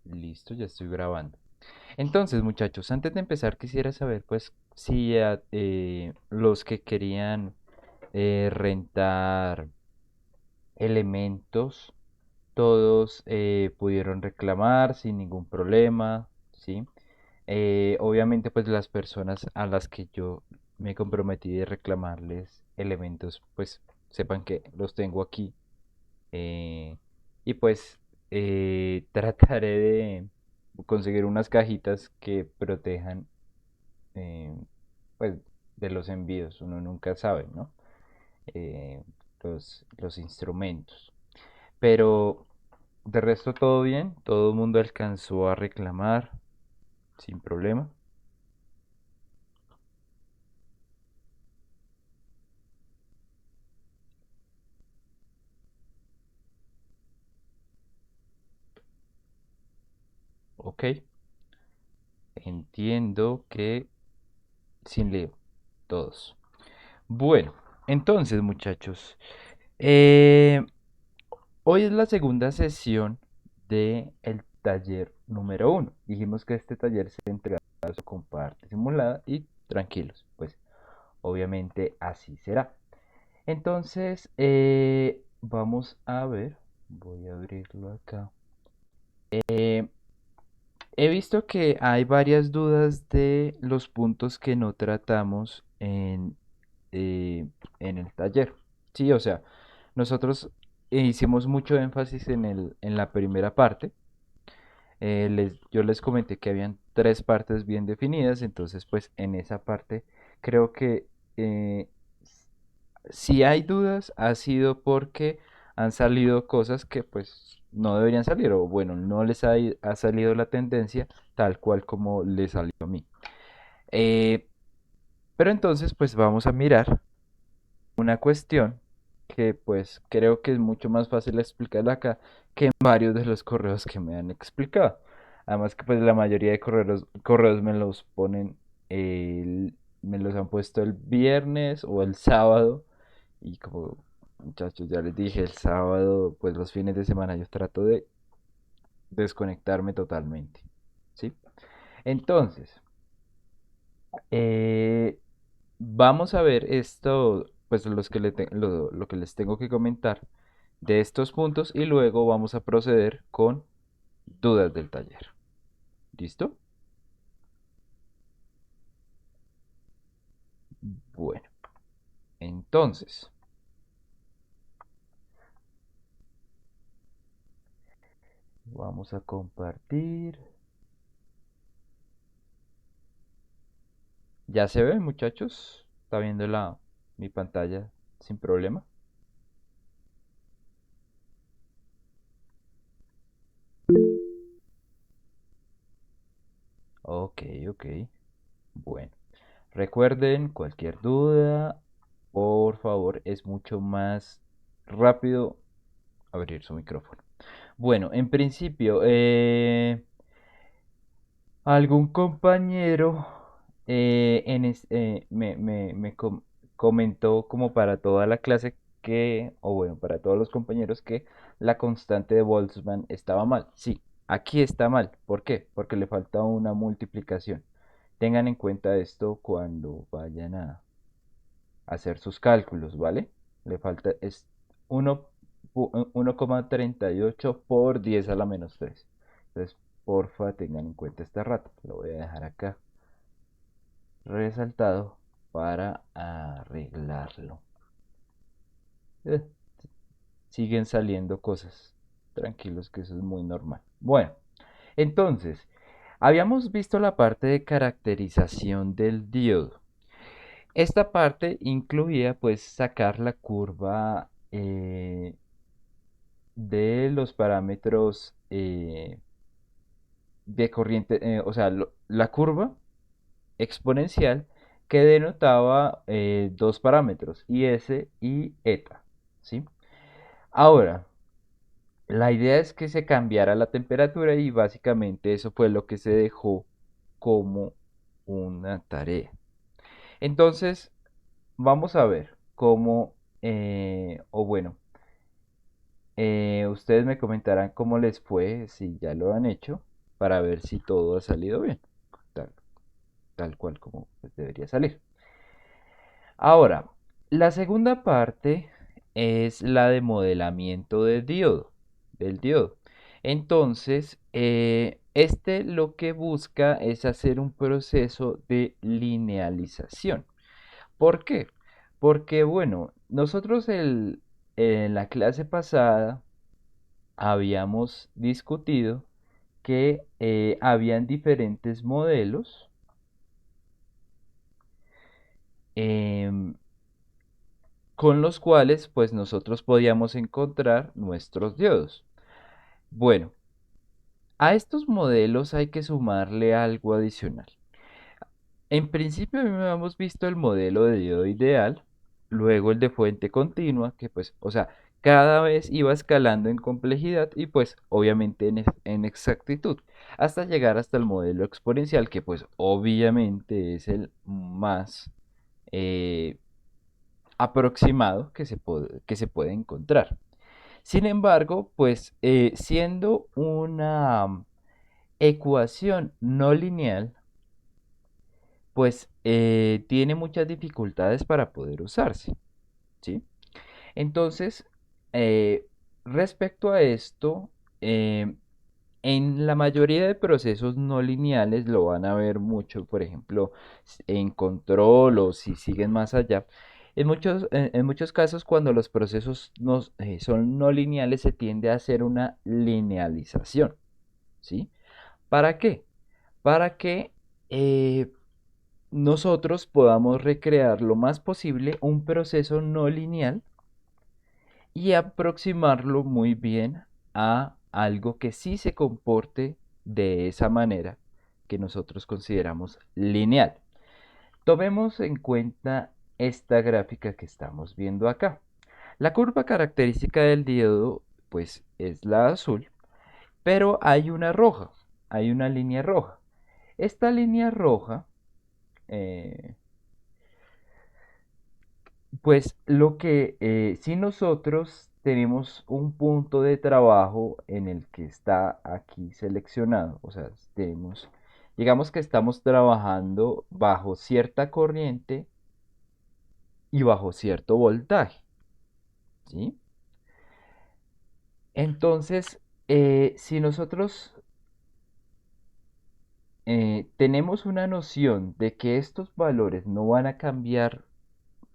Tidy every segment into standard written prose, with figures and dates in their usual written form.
Listo, ya estoy grabando. Entonces, muchachos, antes de empezar quisiera saber, pues, si los que querían rentar elementos, todos pudieron reclamar sin ningún problema, ¿sí? Obviamente, pues, las personas a las que yo me comprometí de reclamarles elementos, pues, sepan que los tengo aquí. eh, y pues trataré de conseguir unas cajitas que protejan eh, pues de los envíos. Uno nunca sabe, ¿no? Eh, los instrumentos. Pero de resto todo bien. Todo el mundo alcanzó a reclamar sin problema. Ok. Entiendo que sin lío. Todos. Bueno, entonces muchachos. eh, Hoy es la segunda sesión del taller número uno. Dijimos que este taller se entregaba con parte simulada y tranquilos, pues obviamente así será. Entonces, vamos a ver, voy a abrirlo acá. Eh, He visto que hay varias dudas de los puntos que no tratamos en el taller. Sí, o sea, nosotros hicimos mucho énfasis en la primera parte. Yo les comenté que habían tres partes bien definidas, entonces pues en esa parte creo que eh, si hay dudas ha sido porque han salido cosas que pues no deberían salir o bueno, no les ha salido la tendencia tal cual como les salió a mí. Eh, pero entonces pues vamos a mirar una cuestión que pues creo que es mucho más fácil explicarla acá que en varios de los correos que me han explicado. Además que pues la mayoría de correos me los ponen, me los han puesto el viernes o el sábado y como muchachos ya les dije el sábado pues los fines de semana yo trato de desconectarme totalmente, ¿sí? Entonces, eh, vamos a ver esto, pues lo que les tengo que comentar de estos puntos y luego vamos a proceder con dudas del taller. ¿Listo? Bueno, entonces, vamos a compartir. ¿Ya se ve, muchachos? ¿Está viendo mi pantalla sin problema? Ok, ok. Bueno, recuerden, cualquier duda, por favor, es mucho más rápido abrir su micrófono. Bueno, en principio, algún compañero comentó como para toda la clase que, o bueno, para todos los compañeros que la constante de Boltzmann estaba mal. Sí, aquí está mal. ¿Por qué? Porque le falta una multiplicación. Tengan en cuenta esto cuando vayan a hacer sus cálculos, ¿vale? Le falta es 1,38 por 10 a la menos 3. Entonces, porfa, tengan en cuenta esta rata. Lo voy a dejar acá resaltado para arreglarlo. Eh, Siguen saliendo cosas. Tranquilos que eso es muy normal. Bueno, entonces, habíamos visto la parte de caracterización del diodo. Esta parte incluía pues sacar la curva de los parámetros de corriente, o sea, la curva exponencial que denotaba dos parámetros, IS y eta, ¿sí? Ahora, la idea es que se cambiara la temperatura y básicamente eso fue lo que se dejó como una tarea. Entonces, vamos a ver cómo, o bueno, ustedes me comentarán cómo les fue, si ya lo han hecho. para ver si todo ha salido bien, tal, tal cual como pues, debería salir. Ahora, la segunda parte es la de modelamiento de diodo, del diodo. Entonces, este lo que busca es hacer un proceso de linealización. ¿Por qué? Porque, bueno, nosotros en la clase pasada habíamos discutido que habían diferentes modelos em, con los cuales pues nosotros podíamos encontrar nuestros diodos. Bueno, a estos modelos hay que sumarle algo adicional. En principio habíamos visto el modelo de diodo ideal, luego el de fuente continua, que pues, o sea, cada vez iba escalando en complejidad y pues obviamente en exactitud, hasta llegar hasta el modelo exponencial, que pues obviamente es el más eh, aproximado que se puede encontrar. Sin embargo, pues siendo una ecuación no lineal, pues tiene muchas dificultades para poder usarse, ¿sí? Entonces, eh, respecto a esto, eh, en la mayoría de procesos no lineales lo van a ver mucho, por ejemplo, en control o si siguen más allá. En muchos casos, cuando los procesos son no lineales, se tiende a hacer una linealización, ¿sí? ¿Para qué? Para que nosotros podamos recrear lo más posible un proceso no lineal y aproximarlo muy bien a algo que sí se comporte de esa manera que nosotros consideramos lineal. Tomemos en cuenta esta gráfica que estamos viendo acá. La curva característica del diodo pues es la azul, pero hay una roja, hay una línea roja. Esta línea roja eh, pues lo que si nosotros tenemos un punto de trabajo en el que está aquí seleccionado, o sea, digamos que estamos trabajando bajo cierta corriente y bajo cierto voltaje, ¿sí? Entonces, si nosotros tenemos una noción de que estos valores no van a cambiar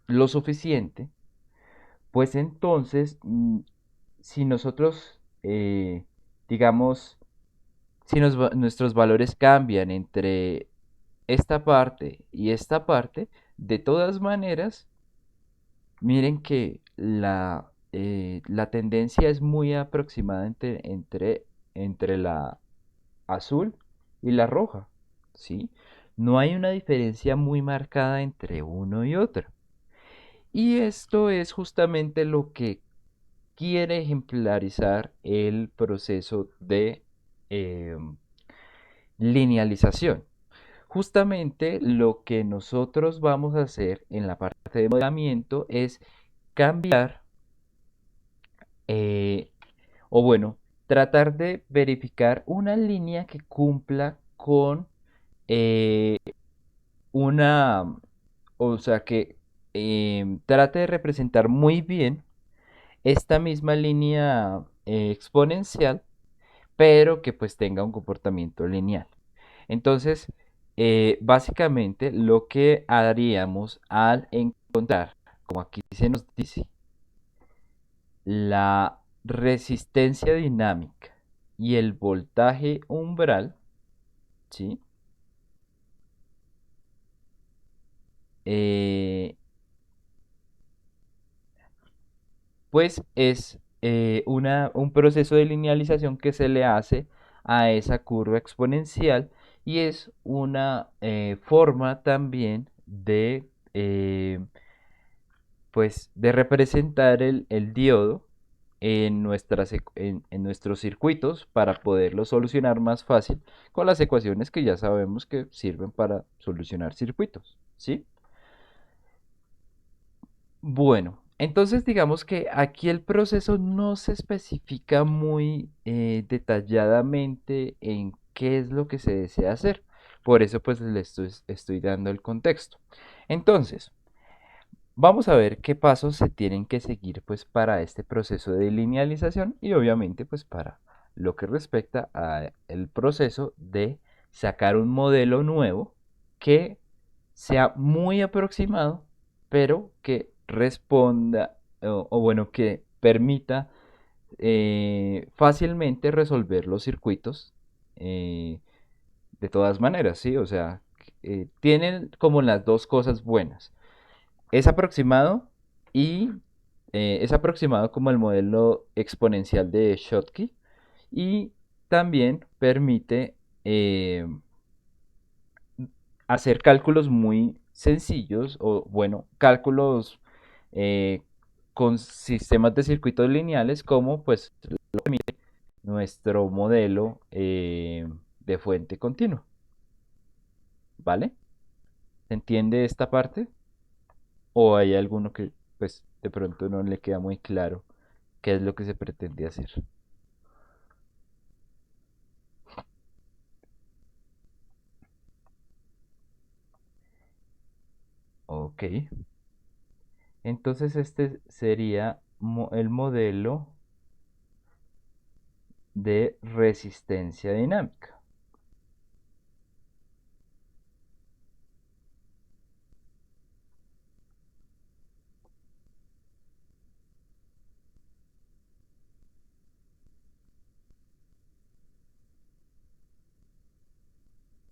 lo suficiente, pues entonces si nosotros, digamos, si nuestros valores cambian entre esta parte y esta parte, de todas maneras, miren que la tendencia es muy aproximada entre la azul y la roja, ¿sí? No hay una diferencia muy marcada entre uno y otro. Y esto es justamente lo que quiere ejemplarizar el proceso de linealización. Justamente lo que nosotros vamos a hacer en la parte de modelamiento es cambiar, eh, o bueno, tratar de verificar una línea que cumpla con eh, una, o sea, que trate de representar muy bien esta misma línea exponencial, pero que pues tenga un comportamiento lineal. Entonces, básicamente lo que haríamos al encontrar, como aquí se nos dice, la resistencia dinámica y el voltaje umbral, ¿sí? Eh, pues es un proceso de linealización que se le hace a esa curva exponencial y es una forma también eh, pues, de representar el diodo en, en nuestros circuitos para poderlo solucionar más fácil con las ecuaciones que ya sabemos que sirven para solucionar circuitos, ¿sí? Bueno, entonces digamos que aquí el proceso no se especifica muy detalladamente en qué es lo que se desea hacer. Por eso pues estoy dando el contexto. Entonces, vamos a ver qué pasos se tienen que seguir pues para este proceso de linealización y obviamente pues para lo que respecta al proceso de sacar un modelo nuevo que sea muy aproximado, pero que responda o bueno, que permita fácilmente resolver los circuitos eh, de todas maneras, ¿sí? O sea, tienen como las dos cosas buenas. Es aproximado y es aproximado como el modelo exponencial de Schottky y también permite hacer cálculos muy sencillos o bueno, cálculos eh, con sistemas de circuitos lineales como pues nuestro modelo de fuente continua, ¿vale? ¿Se entiende esta parte? ¿O hay alguno que pues de pronto no le queda muy claro qué es lo que se pretende hacer? Ok, entonces este sería el modelo de resistencia dinámica.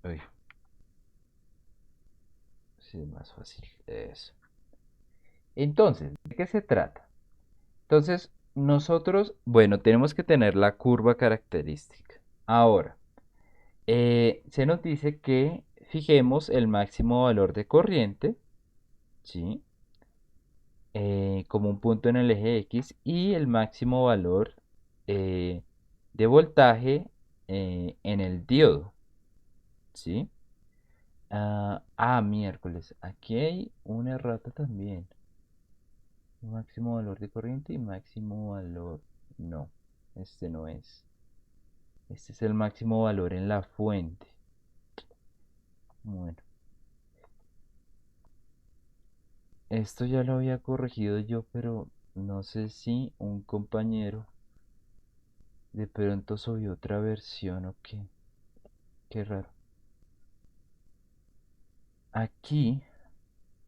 Uy, sí, es más fácil. Eso. Entonces, ¿de qué se trata? Entonces, nosotros, bueno, tenemos que tener la curva característica. Ahora, se nos dice que fijemos el máximo valor de corriente, ¿sí? Como un punto en el eje X y el máximo valor eh, de voltaje en el diodo, ¿sí? Miércoles, aquí hay una errata también. Máximo valor de corriente y máximo valor. No, este no es. Este es el máximo valor en la fuente. Bueno, esto ya lo había corregido yo, pero no sé si un compañero de pronto subió otra versión o qué. Qué raro. Aquí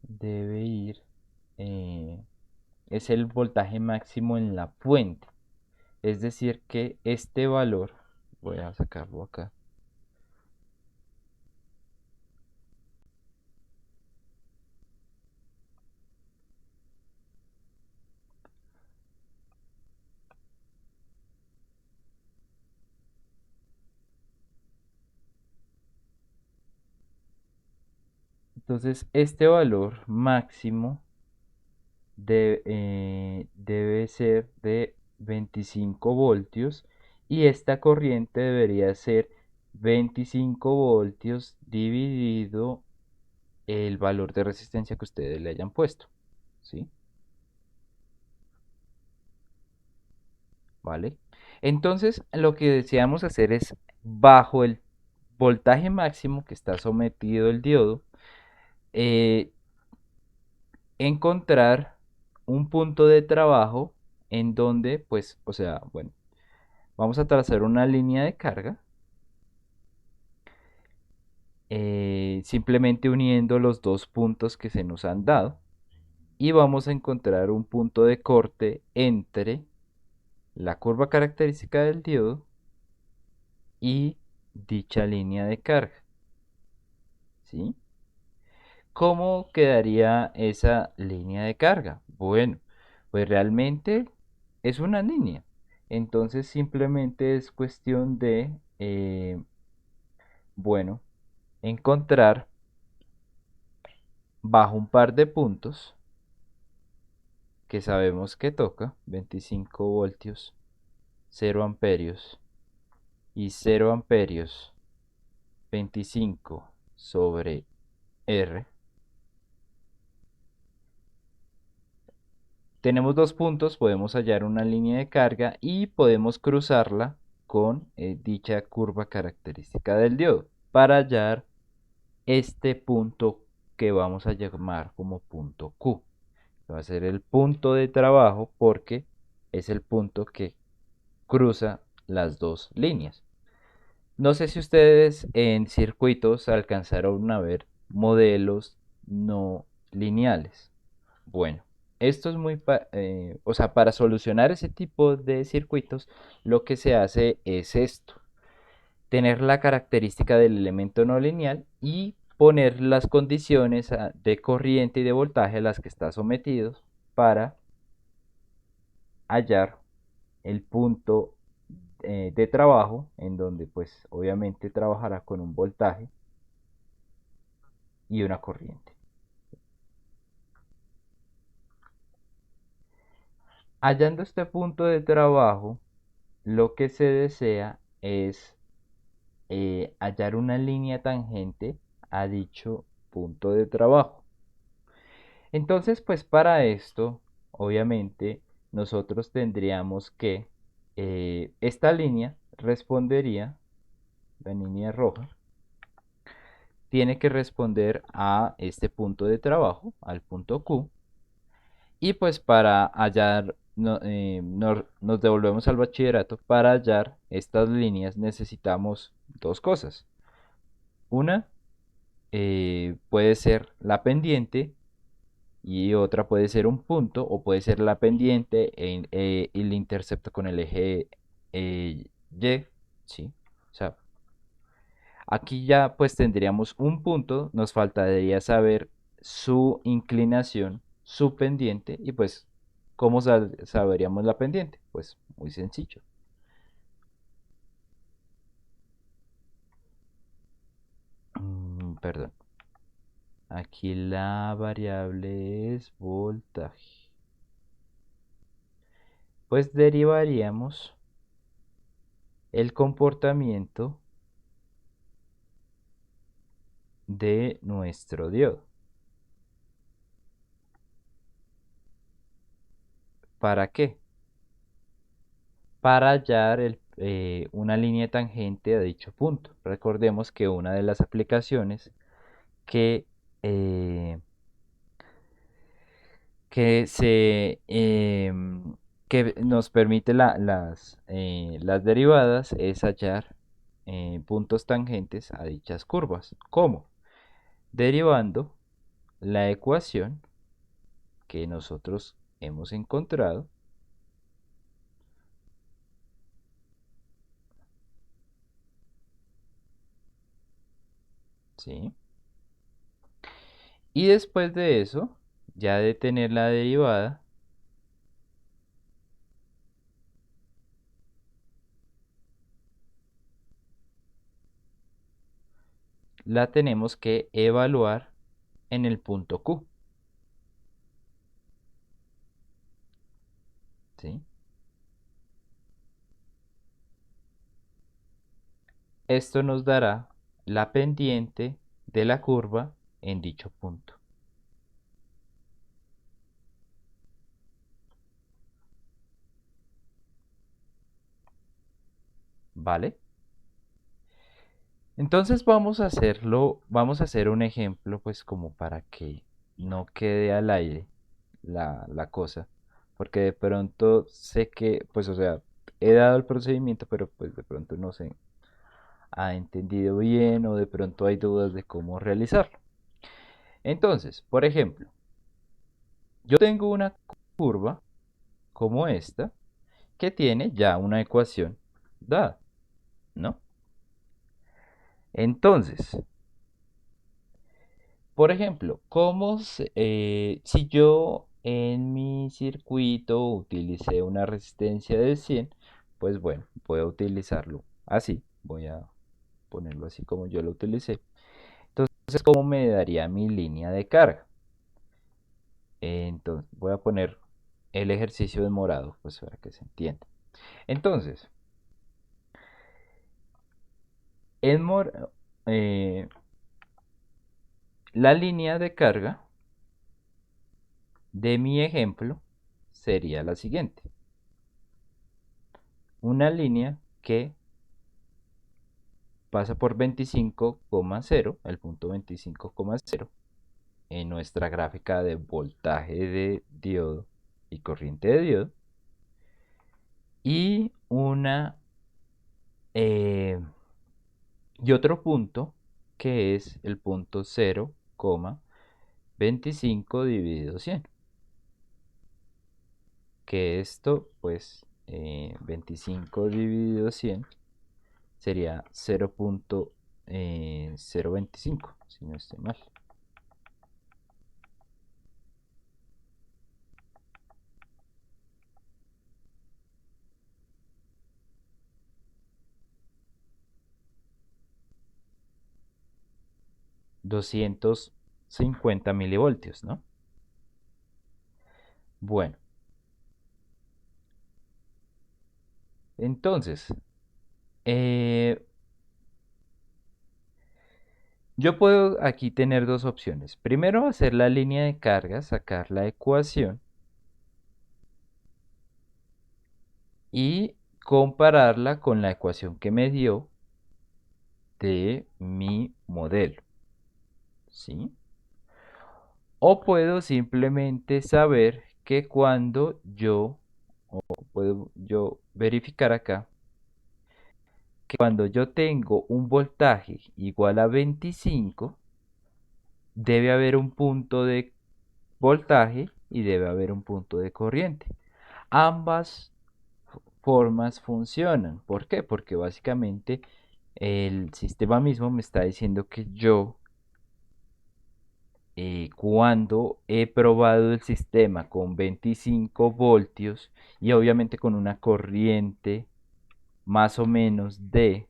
debe ir. eh, es el voltaje máximo en la fuente. Es decir, que este valor. Voy a sacarlo acá. Entonces, este valor máximo debe ser de 25 voltios y esta corriente debería ser 25 voltios dividido el valor de resistencia que ustedes le hayan puesto, ¿sí? ¿Vale? Entonces, lo que deseamos hacer es bajo el voltaje máximo que está sometido el diodo, eh, encontrar un punto de trabajo en donde, pues, o sea, bueno, vamos a trazar una línea de carga, simplemente uniendo los dos puntos que se nos han dado y vamos a encontrar un punto de corte entre la curva característica del diodo y dicha línea de carga, ¿sí? ¿Cómo quedaría esa línea de carga? Bueno, pues realmente es una línea. Entonces simplemente es cuestión de, bueno, encontrar bajo un par de puntos que sabemos que toca 25 voltios, 0 amperios y 0 amperios 25 sobre R. Tenemos dos puntos, podemos hallar una línea de carga y podemos cruzarla con dicha curva característica del diodo para hallar este punto que vamos a llamar como punto Q. Va a ser el punto de trabajo porque es el punto que cruza las dos líneas. No sé si ustedes en circuitos alcanzaron a ver modelos no lineales. Bueno, esto es o sea, para solucionar ese tipo de circuitos, lo que se hace es esto: tener la característica del elemento no lineal y poner las condiciones de corriente y de voltaje a las que está sometido para hallar el punto de trabajo, en donde pues obviamente trabajará con un voltaje y una corriente. Hallando este punto de trabajo, lo que se desea es hallar una línea tangente a dicho punto de trabajo. Entonces, pues para esto, obviamente, nosotros tendríamos que esta línea respondería, la línea roja, tiene que responder a este punto de trabajo, al punto Q. Y pues para hallar, nos devolvemos al bachillerato. Para hallar estas líneas necesitamos dos cosas. Una puede ser la pendiente y otra puede ser un punto, o puede ser la pendiente y el intercepto con el eje Y, ¿sí? O sea, aquí ya pues tendríamos un punto, nos faltaría saber su inclinación, su pendiente, y pues ¿cómo saberíamos la pendiente? Pues muy sencillo. Perdón. Aquí la variable es voltaje. Pues derivaríamos el comportamiento de nuestro diodo. ¿Para qué? Para hallar una línea tangente a dicho punto. Recordemos que una de las aplicaciones que, eh, que, que nos permite las derivadas es hallar puntos tangentes a dichas curvas. ¿Cómo? Derivando la ecuación que nosotros hemos encontrado, ¿sí? Y después de eso, ya de tener la derivada, la tenemos que evaluar en el punto Q, ¿sí? Esto nos dará la pendiente de la curva en dicho punto. ¿Vale? Entonces vamos a hacer un ejemplo, pues como para que no quede al aire la cosa, porque de pronto sé que, pues o sea, he dado el procedimiento, pero pues de pronto no se ha entendido bien o de pronto hay dudas de cómo realizarlo. Entonces, por ejemplo, yo tengo una curva como esta que tiene ya una ecuación dada, ¿no? Entonces, por ejemplo, si yo en mi circuito utilicé una resistencia de 100, pues bueno, voy a utilizarlo así, voy a ponerlo así como yo lo utilicé. Entonces, ¿cómo me daría mi línea de carga? Entonces, voy a poner el ejercicio de morado, pues para que se entienda. Entonces, en eh, la línea de carga de mi ejemplo sería la siguiente. Una línea que pasa por 25,0, el punto 25,0 en nuestra gráfica de voltaje de diodo y corriente de diodo. Y eh, y otro punto que es el punto 0,25 dividido 100, que esto pues 25 dividido 100 sería 0,025, si no estoy mal. $250 milivoltios, ¿no? Bueno, entonces, eh, yo puedo aquí tener dos opciones. Primero, hacer la línea de carga, sacar la ecuación y compararla con la ecuación que me dio de mi modelo, ¿sí? O puedo simplemente saber que puedo yo verificar acá, que cuando yo tengo un voltaje igual a 25, debe haber un punto de voltaje y debe haber un punto de corriente. Ambas formas funcionan. ¿Por qué? Porque básicamente el sistema mismo me está diciendo que yo, cuando he probado el sistema con 25 voltios y obviamente con una corriente más o menos de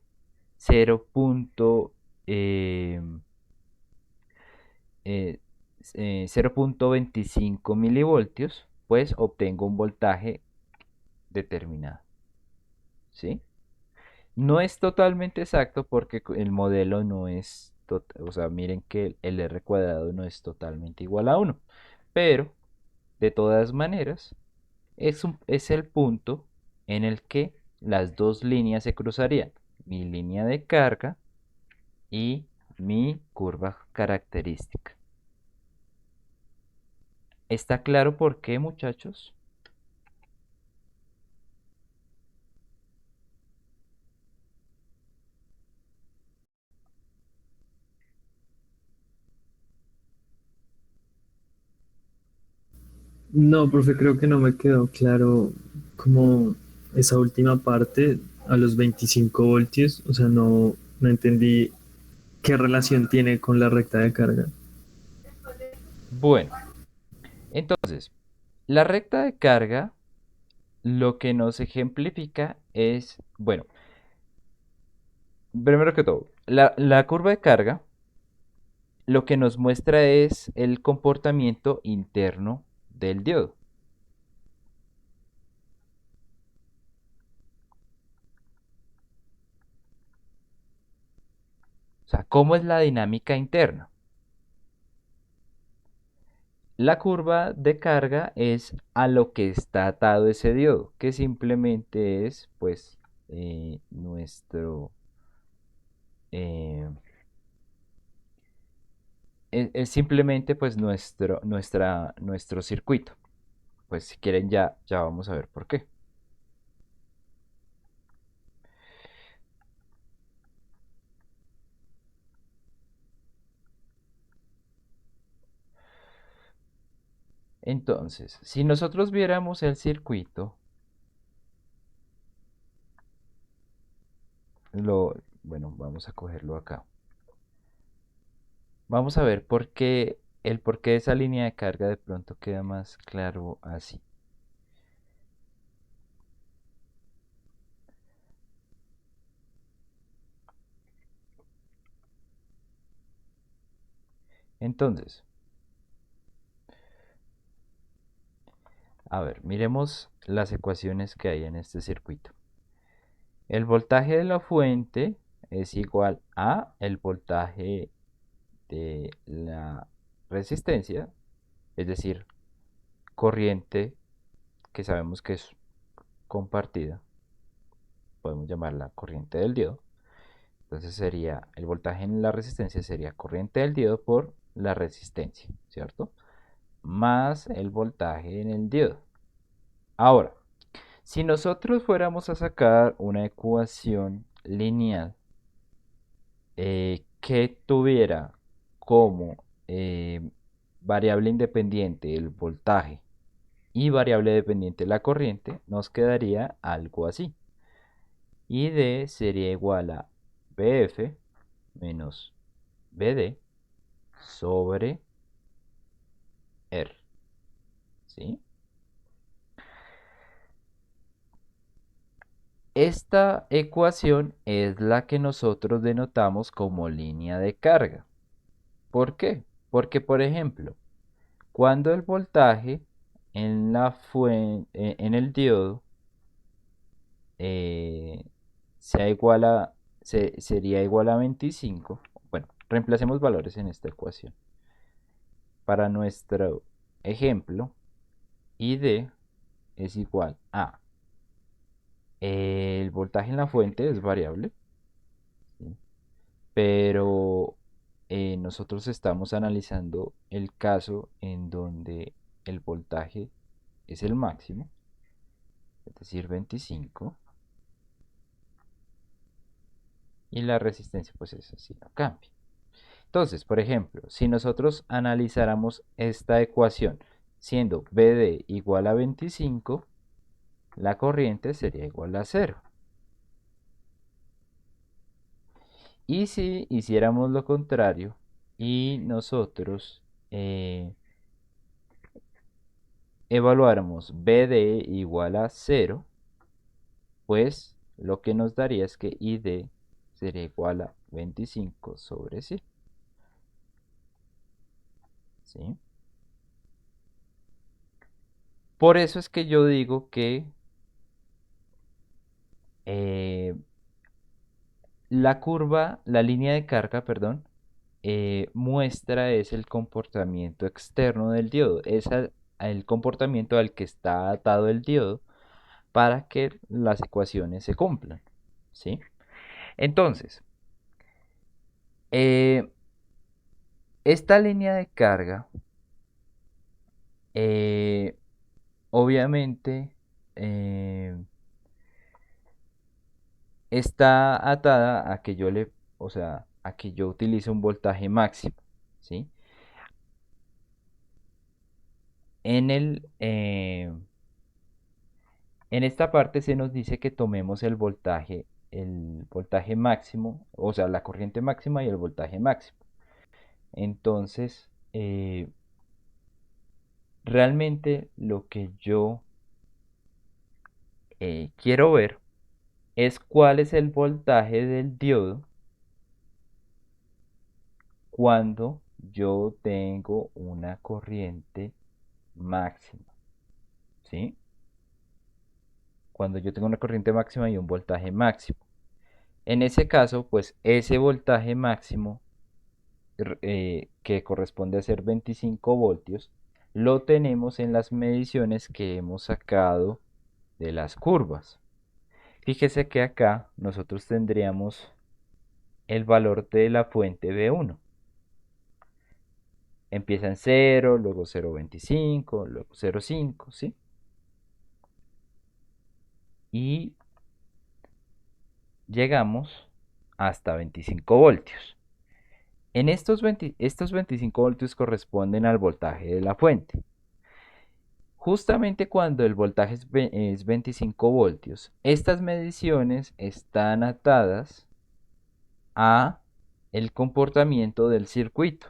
0,25 milivoltios, pues obtengo un voltaje determinado, ¿sí? No es totalmente exacto porque el modelo no es, o sea, miren que el R cuadrado no es totalmente igual a 1, pero de todas maneras es el punto en el que las dos líneas se cruzarían, mi línea de carga y mi curva característica. ¿Está claro por qué, muchachos? No, profe, creo que no me quedó claro como esa última parte a los 25 voltios, o sea, no entendí qué relación tiene con la recta de carga. Bueno, entonces, la recta de carga lo que nos ejemplifica es, bueno, primero que todo, la curva de carga lo que nos muestra es el comportamiento interno del diodo. O sea, ¿cómo es la dinámica interna? La curva de carga es a lo que está atado ese diodo, que simplemente es, pues, eh, es simplemente, pues, nuestro circuito. Pues, si quieren, ya vamos a ver por qué. Entonces, si nosotros viéramos el circuito, bueno, vamos a cogerlo acá. Vamos a ver el por qué esa línea de carga de pronto queda más claro así. Entonces, a ver, miremos las ecuaciones que hay en este circuito. El voltaje de la fuente es igual a el voltaje de la resistencia, es decir, corriente que sabemos que es compartida, podemos llamarla corriente del diodo, Entonces sería, el voltaje en la resistencia sería corriente del diodo por la resistencia, ¿cierto? Más el voltaje en el diodo. Ahora, si nosotros fuéramos a sacar una ecuación lineal que tuviera como variable independiente el voltaje y variable dependiente la corriente, nos quedaría algo así. ID sería igual a BF menos BD sobre R. ¿Sí? Esta ecuación es la que nosotros denotamos como línea de carga. ¿Por qué? Porque, por ejemplo, cuando el voltaje en el diodo eh, sea igual a, sería igual a 25, bueno, reemplacemos valores en esta ecuación. Para nuestro ejemplo, ID es igual a el voltaje en la fuente es variable, ¿sí? Pero nosotros estamos analizando el caso en donde el voltaje es el máximo, es decir, 25, y la resistencia pues es así, no cambia. Entonces, por ejemplo, si nosotros analizáramos esta ecuación siendo BD igual a 25, la corriente sería igual a 0. Y si hiciéramos lo contrario y nosotros evaluáramos BD igual a 0, pues lo que nos daría es que ID sería igual a 25 sobre 100. ¿Sí? Por eso es que yo digo que eh, la línea de carga, perdón, muestra es el comportamiento externo del diodo, es el comportamiento al que está atado el diodo para que las ecuaciones se cumplan, ¿sí? Entonces, eh, esta línea de carga, eh, obviamente, eh, está atada a que o sea, a que yo utilice un voltaje máximo, ¿sí? En en esta parte se nos dice que tomemos el voltaje máximo, o sea, la corriente máxima y el voltaje máximo. Entonces, realmente lo que yo quiero ver es cuál es el voltaje del diodo cuando yo tengo una corriente máxima, ¿sí? Cuando yo tengo una corriente máxima y un voltaje máximo. En ese caso, pues ese voltaje máximo que corresponde a ser 25 voltios, lo tenemos en las mediciones que hemos sacado de las curvas. Fíjese que acá nosotros tendríamos el valor de la fuente B1. Empieza en 0, luego 0,25, luego 0,5, ¿sí? Y llegamos hasta 25 voltios. Estos 25 voltios corresponden al voltaje de la fuente. Justamente cuando el voltaje es 25 voltios, estas mediciones están atadas a el comportamiento del circuito.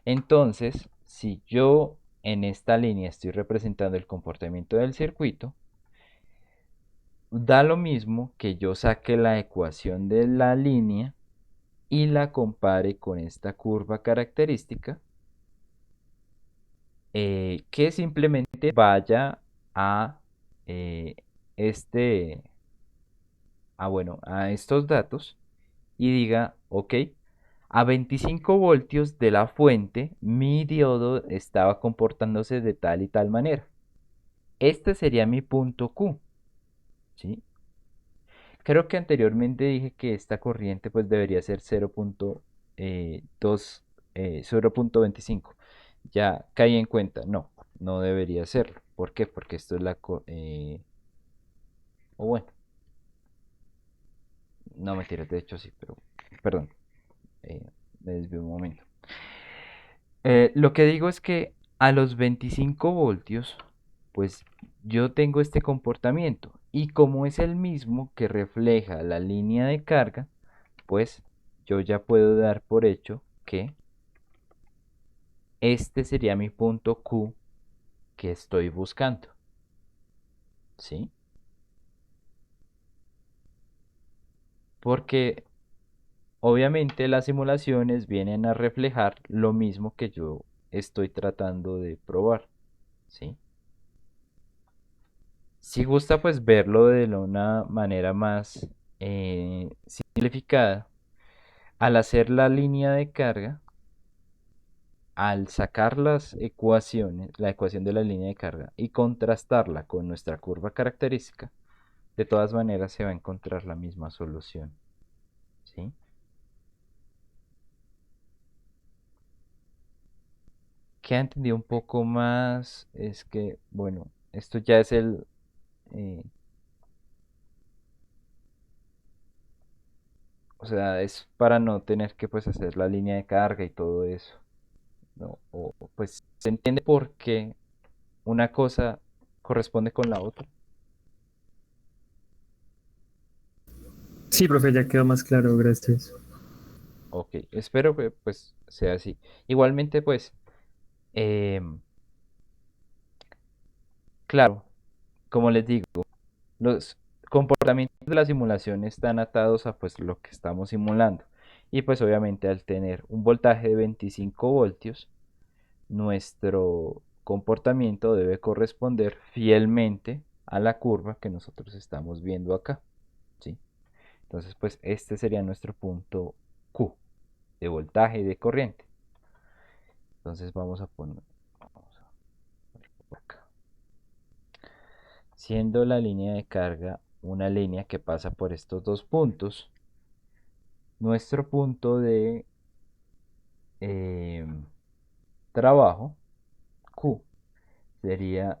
Entonces, si yo en esta línea estoy representando el comportamiento del circuito, da lo mismo que yo saque la ecuación de la línea y la compare con esta curva característica, que simplemente vaya a eh, este, bueno, a estos datos y diga, ok, a 25 voltios de la fuente, mi diodo estaba comportándose de tal y tal manera. Este sería mi punto Q, ¿sí? Creo que anteriormente dije que esta corriente pues debería ser 0.2, 0.25. Ya caí en cuenta, no, no debería serlo. ¿Por qué? Porque esto es o bueno, no mentiras, de hecho sí, pero perdón, eh, me desvié un momento. Lo que digo es que a los 25 voltios, pues yo tengo este comportamiento y como es el mismo que refleja la línea de carga, pues yo ya puedo dar por hecho que este sería mi punto Q que estoy buscando, ¿sí? Porque obviamente las simulaciones vienen a reflejar lo mismo que yo estoy tratando de probar, ¿sí? Si gusta pues verlo de una manera más simplificada, al hacer la línea de carga, al sacar las ecuaciones, la ecuación de la línea de carga y contrastarla con nuestra curva característica, de todas maneras se va a encontrar la misma solución, ¿sí? Que ha entendido un poco más es que, bueno, esto ya es eh, o sea, es para no tener que pues hacer la línea de carga y todo eso, ¿no? O pues se entiende por qué una cosa corresponde con la otra. Sí, profe, ya quedó más claro, gracias. Ok, espero que pues sea así. Igualmente pues, em, claro, como les digo, los comportamientos de la simulación están atados a pues lo que estamos simulando. Y pues obviamente al tener un voltaje de 25 voltios, nuestro comportamiento debe corresponder fielmente a la curva que nosotros estamos viendo acá, ¿sí? Entonces pues este sería nuestro punto Q de voltaje y de corriente. Entonces vamos a poner por acá. Siendo la línea de carga una línea que pasa por estos dos puntos, nuestro punto de eh, trabajo, Q, sería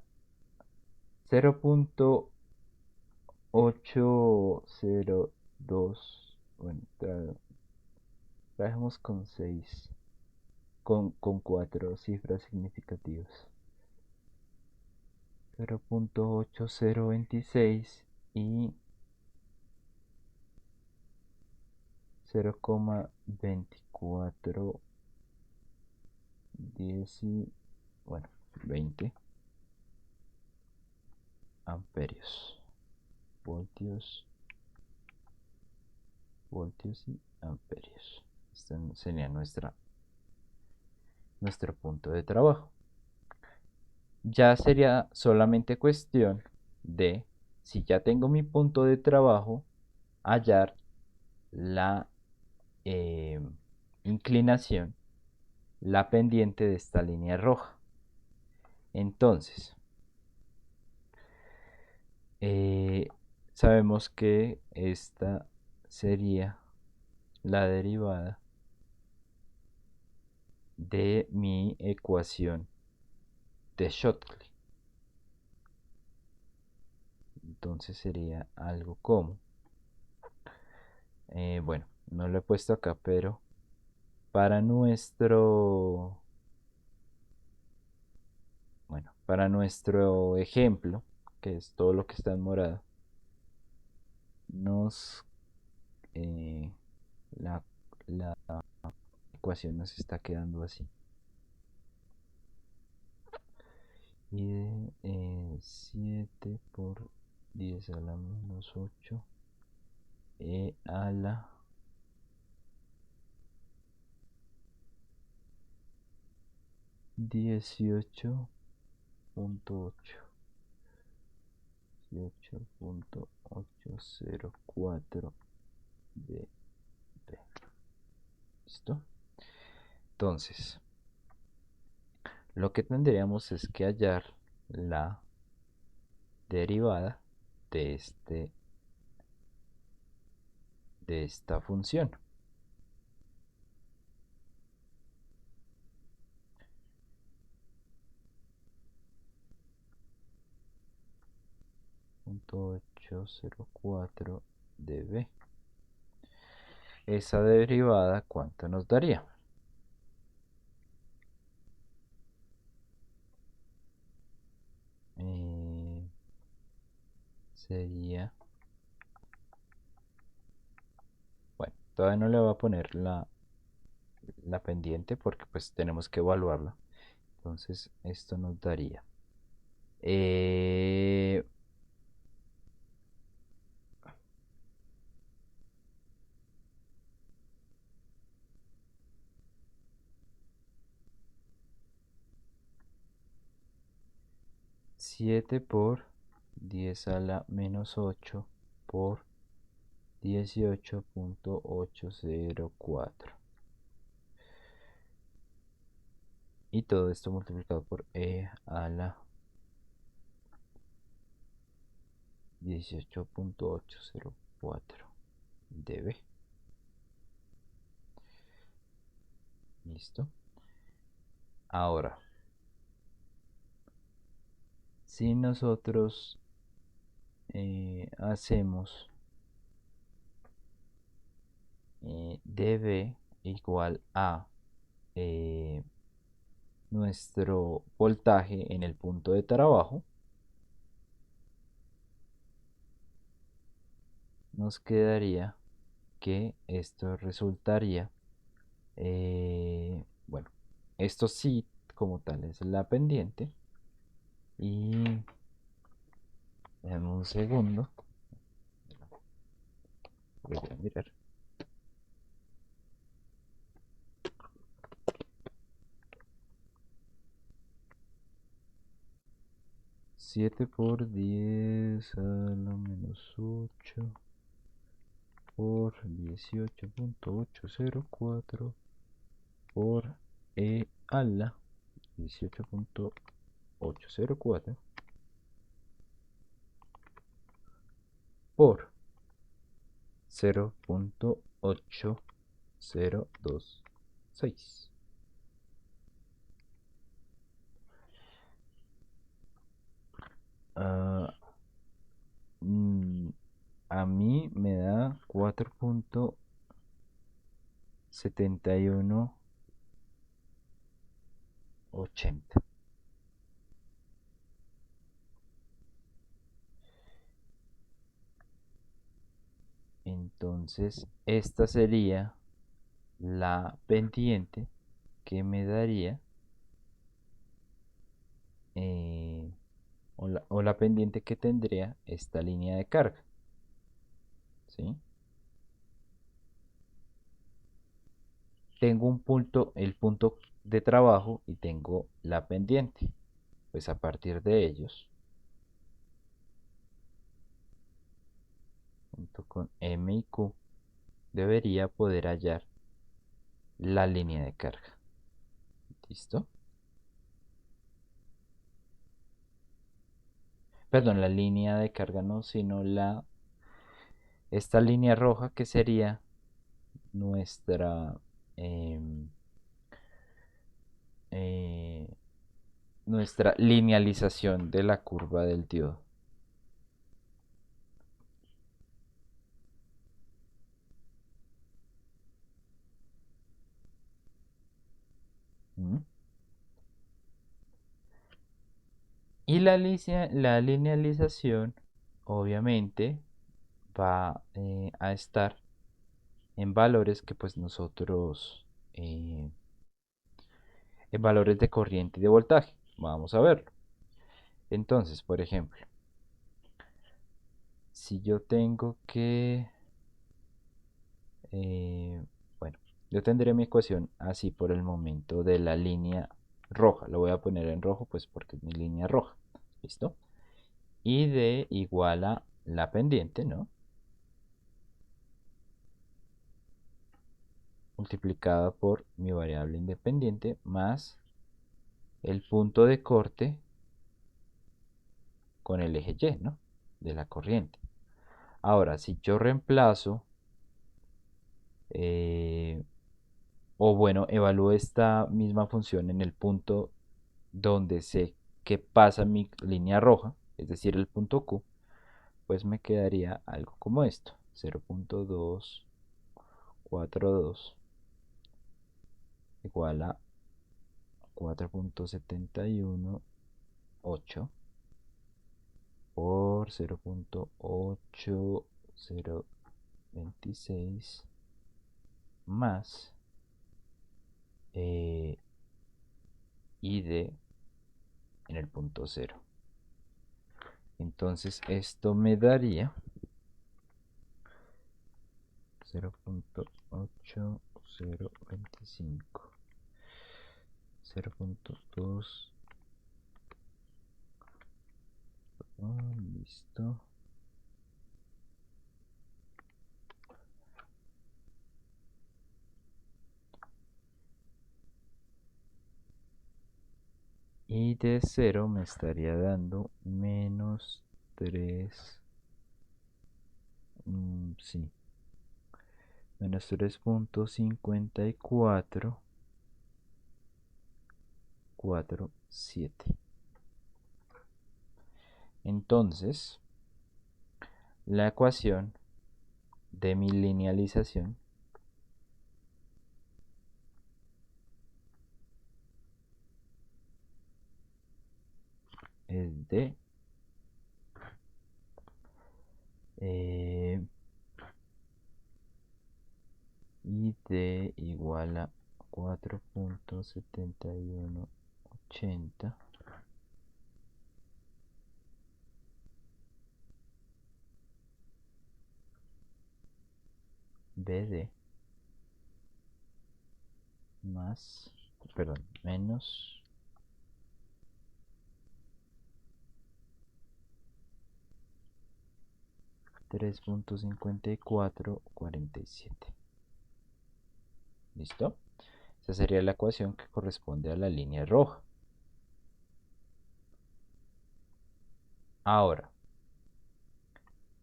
0.802, bueno, trabajemos con 6, con 4 cifras significativas. 0.8026 y 0,2410 y, bueno, 20 amperios. Voltios, voltios y amperios. Este sería nuestro punto de trabajo. Ya sería solamente cuestión de, si ya tengo mi punto de trabajo, hallar la eh, inclinación, la pendiente de esta línea roja. Entonces, eh, sabemos que esta sería la derivada de mi ecuación de Shockley. Entonces sería algo como, bueno, no lo he puesto acá, pero para para nuestro ejemplo, que es todo lo que está en morado, nos eh, la, la ecuación nos está quedando así. Y de 7 por 10 a la menos 8 a la 18.8. 18.804 de B. ¿Listo? Entonces, lo que tendríamos es que hallar la derivada de este de esta función. Punto 804 de b. Esa derivada, ¿cuánto nos daría? Sería... Bueno, todavía no le voy a poner la pendiente porque pues tenemos que evaluarla. Entonces esto nos daría... Eh, 7 por 10 a la menos 8 por 18.804. Y todo esto multiplicado por e a la 18.804 dB. Listo. Ahora, si nosotros hacemos dB igual a eh, nuestro voltaje en el punto de trabajo, nos quedaría que esto resultaría, bueno, esto sí como tal es la pendiente. Y en un segundo voy a mirar. 7 por 10 a la menos 8 por 18.804 por e a la 18.804 por 0.8026. Ah, a mí me da 4.7180. Entonces, esta sería la pendiente que me daría, eh, o la pendiente que tendría esta línea de carga. ¿Sí? Tengo un punto, el punto de trabajo y tengo la pendiente. Pues a partir de ellos, junto con M y Q, debería poder hallar la línea de carga. ¿Listo? Perdón, la línea de carga no, sino esta línea roja que sería nuestra em, eh, nuestra linealización de la curva del diodo. ¿Mm? Y la linealización obviamente va a estar en valores que pues nosotros, en valores de corriente y de voltaje. Vamos a verlo. Entonces, por ejemplo, si yo tengo que, eh, bueno, yo tendré mi ecuación así por el momento de la línea roja. Lo voy a poner en rojo pues porque es mi línea roja. ¿Listo? Y de igual a la pendiente, ¿no? Multiplicada por mi variable independiente más el punto de corte con el eje Y, ¿no? De la corriente. Ahora, si yo reemplazo eh, o bueno, evalúo esta misma función en el punto donde sé que pasa mi línea roja, es decir, el punto Q, pues me quedaría algo como esto, 0.242 igual a 4.718 por 0.8026 más ID en el punto cero. Entonces esto me daría 0.8025, 0.2, listo. Y de cero me estaría dando menos 3, sí, menos 3.5447. Entonces, la ecuación de mi linealización es de eh, ID igual a 4.7180 BD más, perdón, menos 3.5447. ¿Listo? Esa sería la ecuación que corresponde a la línea roja. Ahora,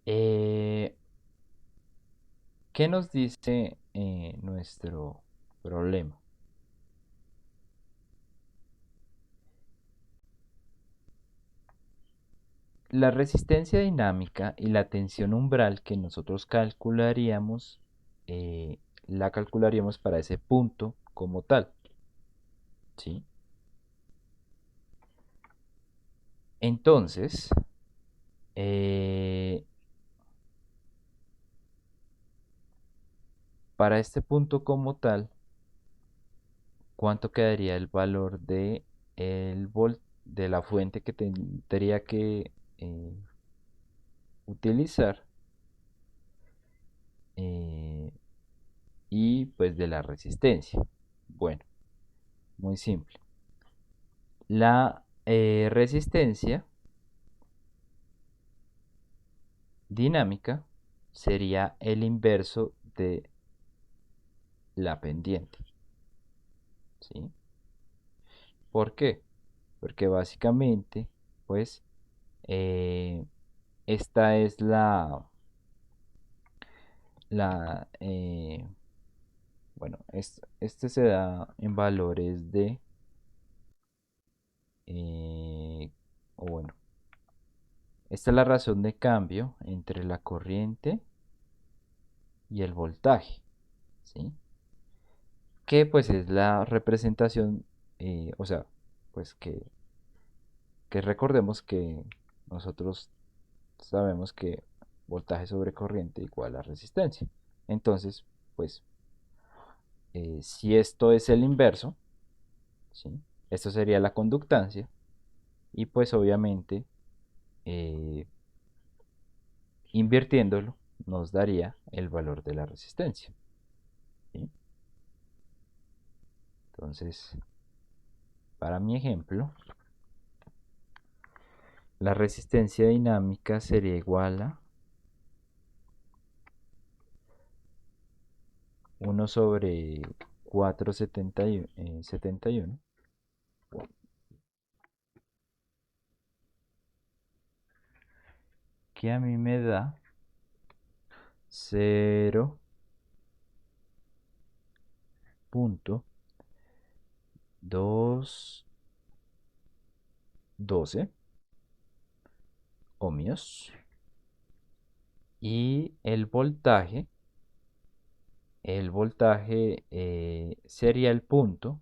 eh, ¿qué nos dice nuestro problema? La resistencia dinámica y la tensión umbral que nosotros calcularíamos, la calcularíamos para ese punto como tal. ¿Sí? Entonces, eh, para este punto como tal, ¿cuánto quedaría el valor de, de la fuente que tendría que utilizar? eh, y pues de la resistencia. Bueno, muy simple. La resistencia dinámica sería el inverso de la pendiente. ¿Sí? ¿Por qué? Porque básicamente, pues, eh, esta es la bueno, este se da en valores de, eh, o bueno, esta es la razón de cambio entre la corriente y el voltaje, ¿sí? Que pues es la representación, o sea, pues que recordemos que nosotros sabemos que voltaje sobre corriente igual a resistencia. Entonces, pues, si esto es el inverso, ¿sí? Esto sería la conductancia y pues obviamente eh, invirtiéndolo nos daría el valor de la resistencia, ¿sí? Entonces, para mi ejemplo, la resistencia dinámica sería igual a 1 sobre 471, que a mí me da 0. 0.212 ohmios. Y el voltaje sería el punto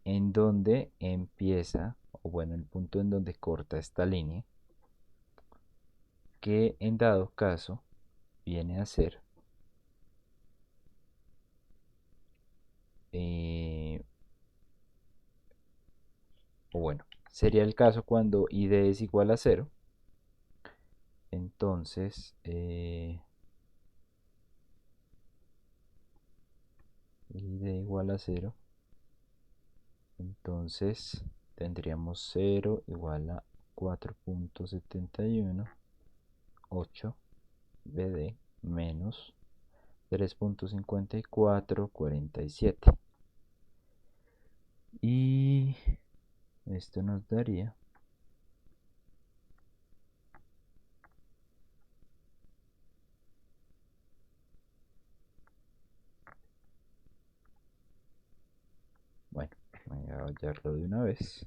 en donde empieza, o bueno, el punto en donde corta esta línea, que en dado caso viene a ser o bueno, sería el caso cuando id es igual a 0. Entonces, id igual a 0. Entonces, tendríamos 0 igual a 4.718 BD menos 3.5447. Y esto nos daría bueno, voy a hallarlo de una vez.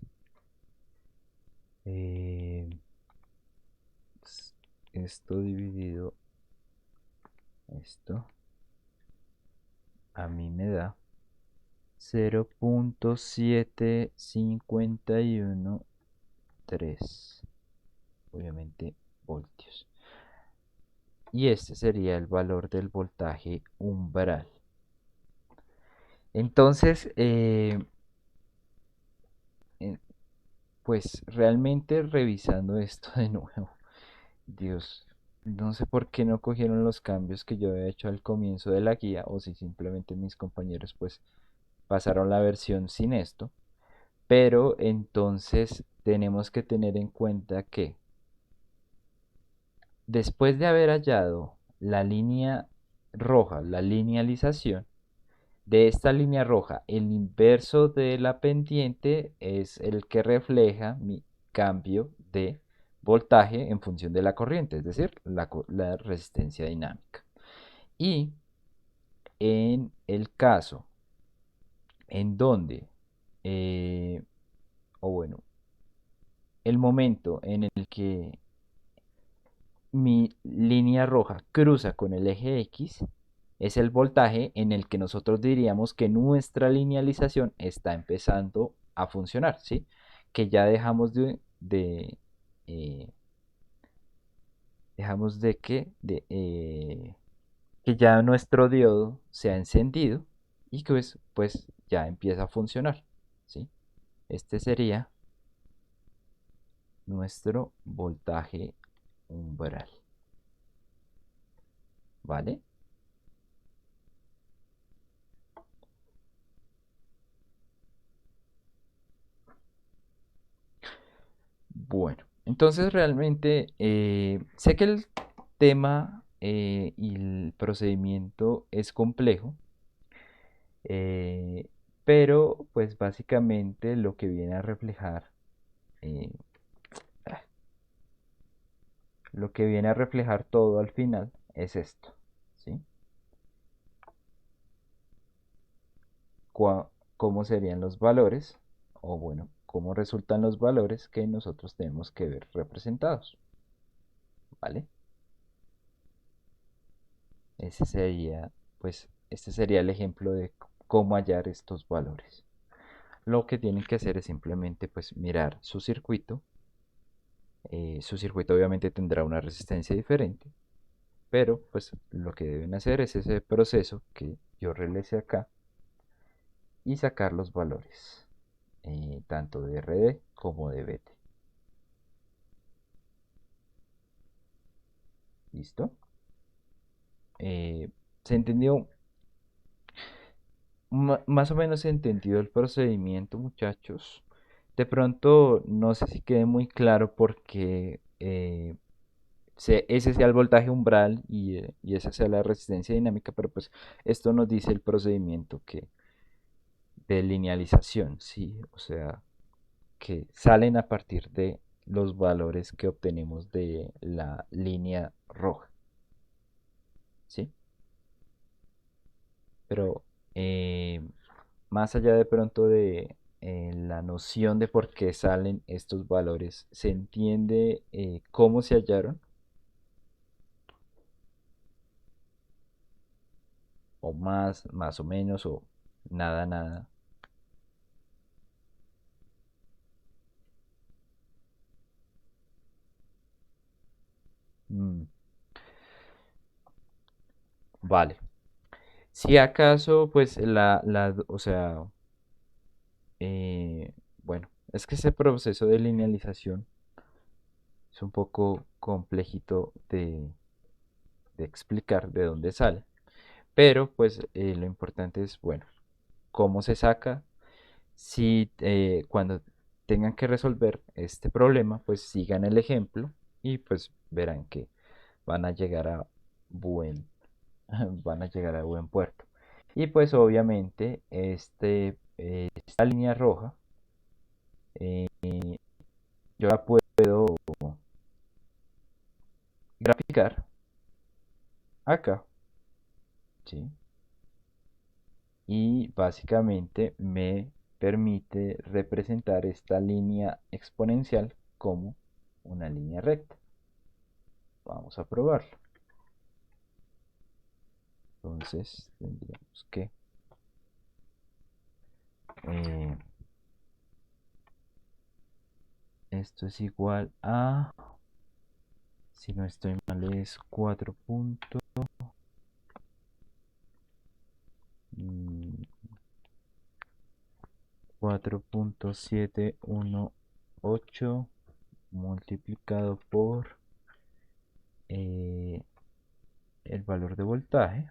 Esto dividido esto a mí me da 0.7513, obviamente voltios. Y este sería el valor del voltaje umbral. Entonces, pues realmente revisando esto de nuevo, Dios, no sé por qué no cogieron los cambios que yo había hecho al comienzo de la guía, o si simplemente mis compañeros pues pasaron la versión sin esto. Pero entonces tenemos que tener en cuenta que después de haber hallado la línea roja, la linealización, de esta línea roja, el inverso de la pendiente es el que refleja mi cambio de voltaje en función de la corriente, es decir, la resistencia dinámica. Y en el caso en donde, o bueno, el momento en el que mi línea roja cruza con el eje X, es el voltaje en el que nosotros diríamos que nuestra linealización está empezando a funcionar, ¿sí? Que ya dejamos de que ya nuestro diodo se ha encendido y que pues ya empieza a funcionar, ¿sí? Este sería nuestro voltaje umbral, ¿vale? Bueno, entonces realmente sé que el tema y el procedimiento es complejo, eh, pero pues básicamente lo que viene a reflejar, eh, ah, lo que viene a reflejar todo al final es esto, ¿sí? Cómo serían los valores, o bueno, cómo resultan los valores que nosotros tenemos que ver representados, ¿vale? Ese sería, pues, este sería el ejemplo de cómo hallar estos valores. Lo que tienen que hacer es simplemente, pues, mirar su circuito. Su circuito obviamente tendrá una resistencia diferente, pero pues lo que deben hacer es ese proceso que yo realicé acá y sacar los valores, tanto de RD como de BT. ¿Listo? ¿Se entendió? Más o menos he entendido el procedimiento, muchachos. De pronto, no sé si quede muy claro porque ese sea el voltaje umbral y esa sea la resistencia dinámica, pero pues esto nos dice el procedimiento de linealización, ¿sí? O sea, que salen a partir de los valores que obtenemos de la línea roja, ¿sí? pero eh, más allá de pronto de la noción de por qué salen estos valores, ¿se entiende cómo se hallaron? ¿O más o menos, o nada, nada? Mm, vale. Si acaso, pues o sea, bueno, es que ese proceso de linealización es un poco complejito de explicar de dónde sale. Pero pues lo importante es, bueno, cómo se saca. Si cuando tengan que resolver este problema, pues sigan el ejemplo y pues verán que van a llegar a buen, van a llegar a buen puerto. Y pues obviamente esta línea roja eh, yo la puedo graficar acá, ¿sí? Y básicamente me permite representar esta línea exponencial como una línea recta. Vamos a probarlo. Entonces tendríamos que eh, esto es igual a, si no estoy mal, es 4.718 multiplicado por eh, el valor de voltaje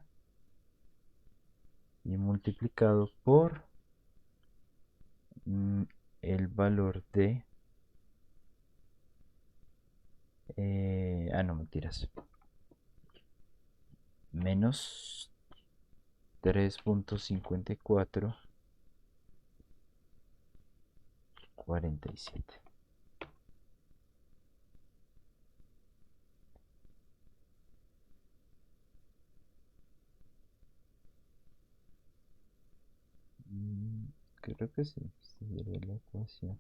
y multiplicado por mm, el valor de... no, mentiras. Menos 3.5447. Mm, Creo que sí. Esta sería la ecuación.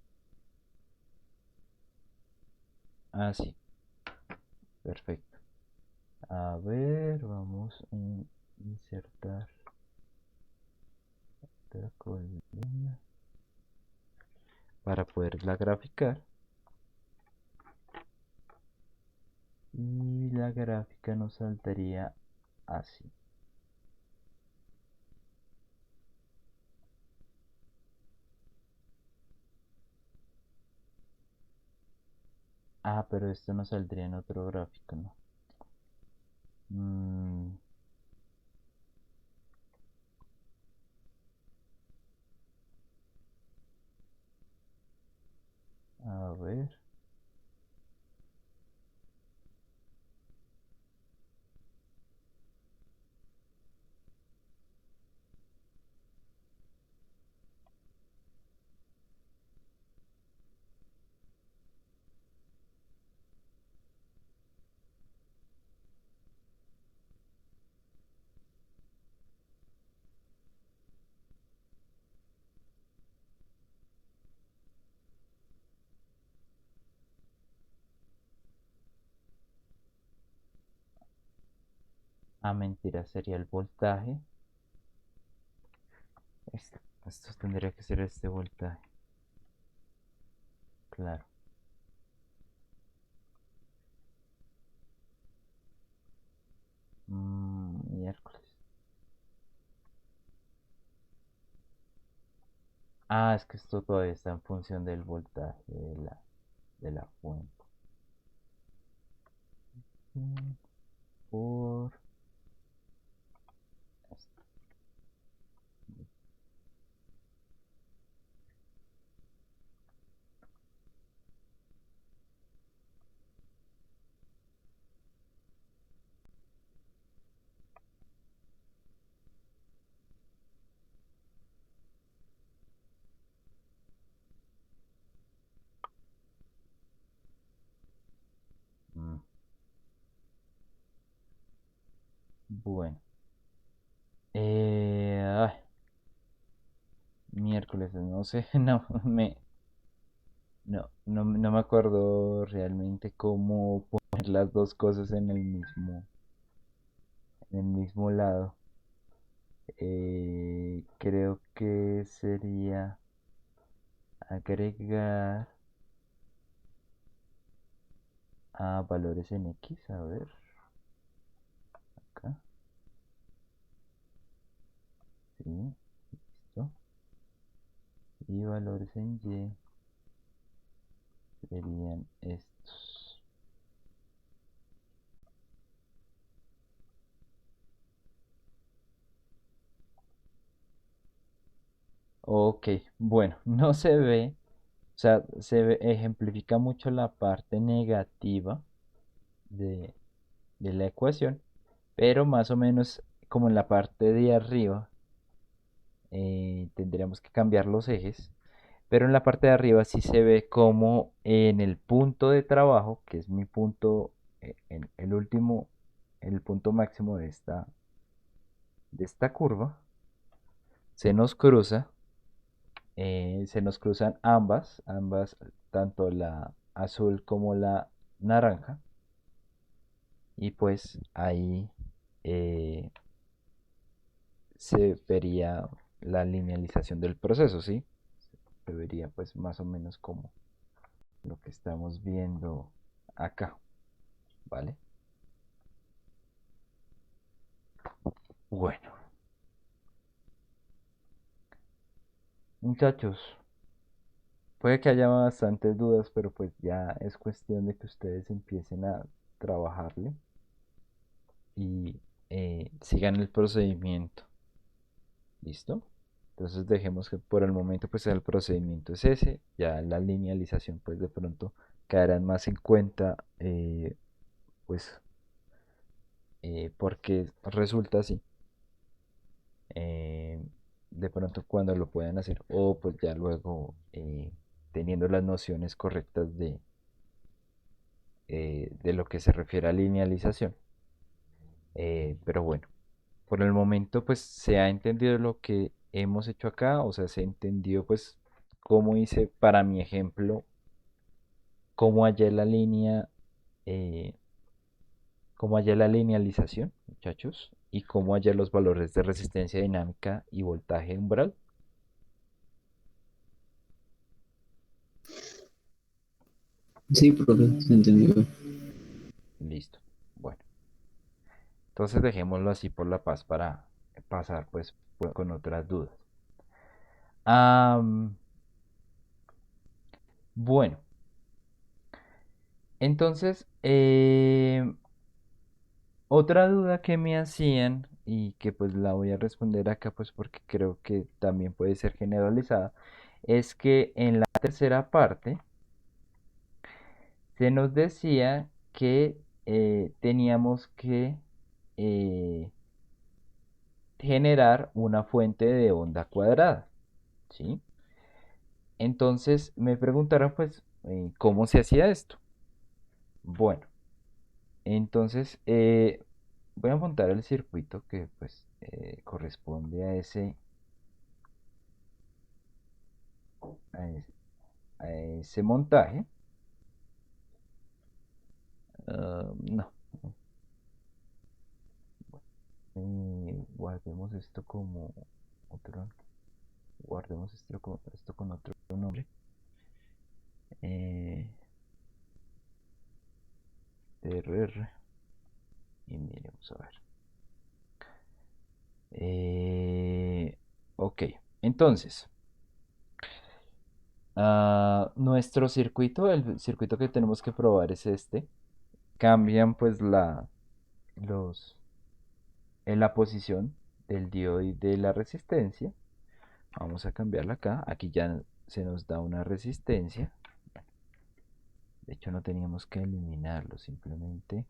Ah, sí. Perfecto. A ver, vamos a insertar otra columna para poderla graficar. Y la gráfica nos saldría así. Ah, pero esto nos saldría en otro gráfico, ¿no? Mm, a ver. Ah, mentira, sería el voltaje. Esto tendría que ser este voltaje. Claro. Miércoles. Ah, es que esto todavía está en función del voltaje de la fuente. Por esto. Mm, Bueno. pues no sé, no me acuerdo realmente cómo poner las dos cosas en el mismo lado. Creo que sería agregar a valores en X, a ver, acá, sí, listo. Y valores en Y serían estos. Ok, bueno, no se ve, o sea, ejemplifica mucho la parte negativa de, de la ecuación, pero más o menos como en la parte de arriba tendríamos que cambiar los ejes, pero en la parte de arriba sí se ve como en el punto de trabajo, que es mi punto, en el último, el punto máximo de esta curva, se nos cruza, se nos cruzan ambas, tanto la azul como la naranja, y pues ahí eh, se vería la linealización del proceso, ¿sí? Se vería pues más o menos como lo que estamos viendo acá, ¿vale? Bueno, muchachos, puede que haya bastantes dudas, pero pues ya es cuestión de que ustedes empiecen a trabajarle y sigan el procedimiento, ¿listo? Entonces dejemos que por el momento pues el procedimiento es ese, ya la linealización pues de pronto caerán más en cuenta pues porque resulta así, eh, de pronto cuando lo puedan hacer o pues ya luego teniendo las nociones correctas de lo que se refiere a linealización. Pero bueno, por el momento pues se ha entendido lo que hemos hecho acá, o sea, se entendió pues cómo hice para mi ejemplo, cómo hallé la línea, eh, cómo hallé la linealización, muchachos, y cómo hallé los valores de resistencia dinámica y voltaje umbral. Sí, profe, se entendió. Listo. Bueno, entonces dejémoslo así por la paz para pasar pues con otras dudas. Am, bueno, entonces otra duda que me hacían y que pues la voy a responder acá pues porque creo que también puede ser generalizada es que en la tercera parte se nos decía que teníamos que eh, generar una fuente de onda cuadrada, ¿sí? Entonces me preguntaron pues cómo se hacía esto. Bueno, entonces voy a montar el circuito que pues corresponde a ese montaje. No, guardemos esto como otro, guardemos esto con otro nombre. Eh, TRR y miremos a ver. Ok, entonces nuestro circuito, el circuito que tenemos que probar es este. Cambian pues los, en la posición del diodo y de la resistencia. Vamos a cambiarla acá. Aquí ya se nos da una resistencia. De hecho no teníamos que eliminarlo, simplemente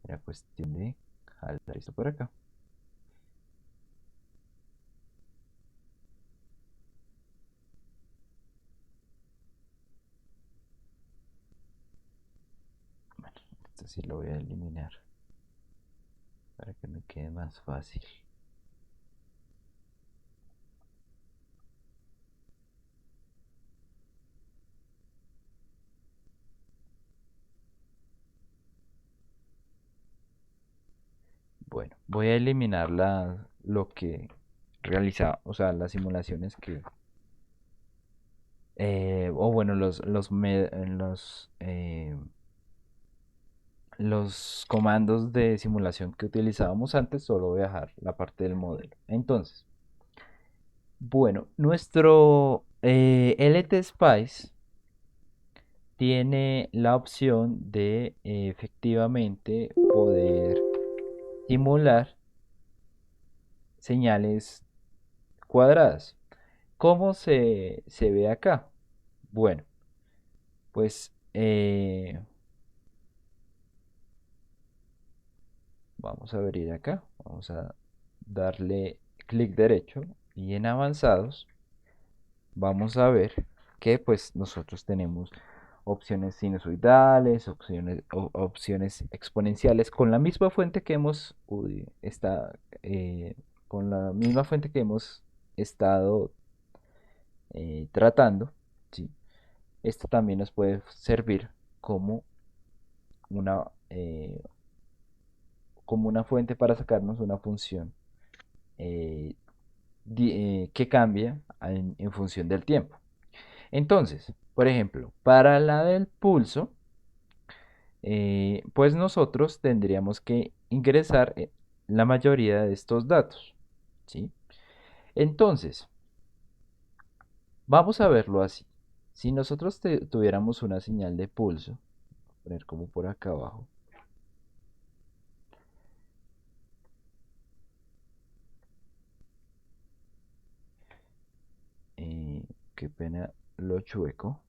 era cuestión de jalar esto por acá. Bueno, esto sí lo voy a eliminar para que me quede más fácil. Bueno, voy a eliminar lo que realizaba, o sea, las simulaciones que, o bueno, los comandos de simulación que utilizábamos antes, solo voy a dejar la parte del modelo. Entonces, bueno, nuestro LTSpice tiene la opción de efectivamente poder simular señales cuadradas. ¿Cómo se ve acá? Bueno, pues vamos a abrir acá. Vamos a darle clic derecho y en avanzados vamos a ver que pues nosotros tenemos opciones sinusoidales, opciones exponenciales con la misma fuente que hemos con la misma fuente que hemos estado tratando, ¿sí? Esto también nos puede servir como una, eh, como una fuente para sacarnos una función eh, que cambia en función del tiempo. Entonces, por ejemplo, para la del pulso, pues nosotros tendríamos que ingresar la mayoría de estos datos, ¿sí? Entonces, vamos a verlo así. Si nosotros tuviéramos una señal de pulso, poner como por acá abajo, qué pena lo chueco.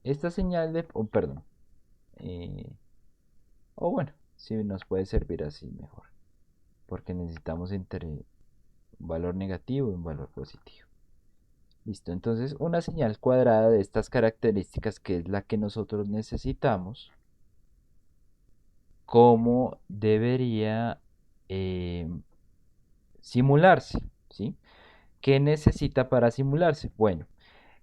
Esta señal de, oh, perdón, eh, o bueno, si nos puede servir así mejor, porque necesitamos entre un valor negativo y un valor positivo. Listo, entonces una señal cuadrada de estas características, que es la que nosotros necesitamos, ¿cómo debería eh, simularse? ¿Sí? ¿Qué necesita para simularse? Bueno,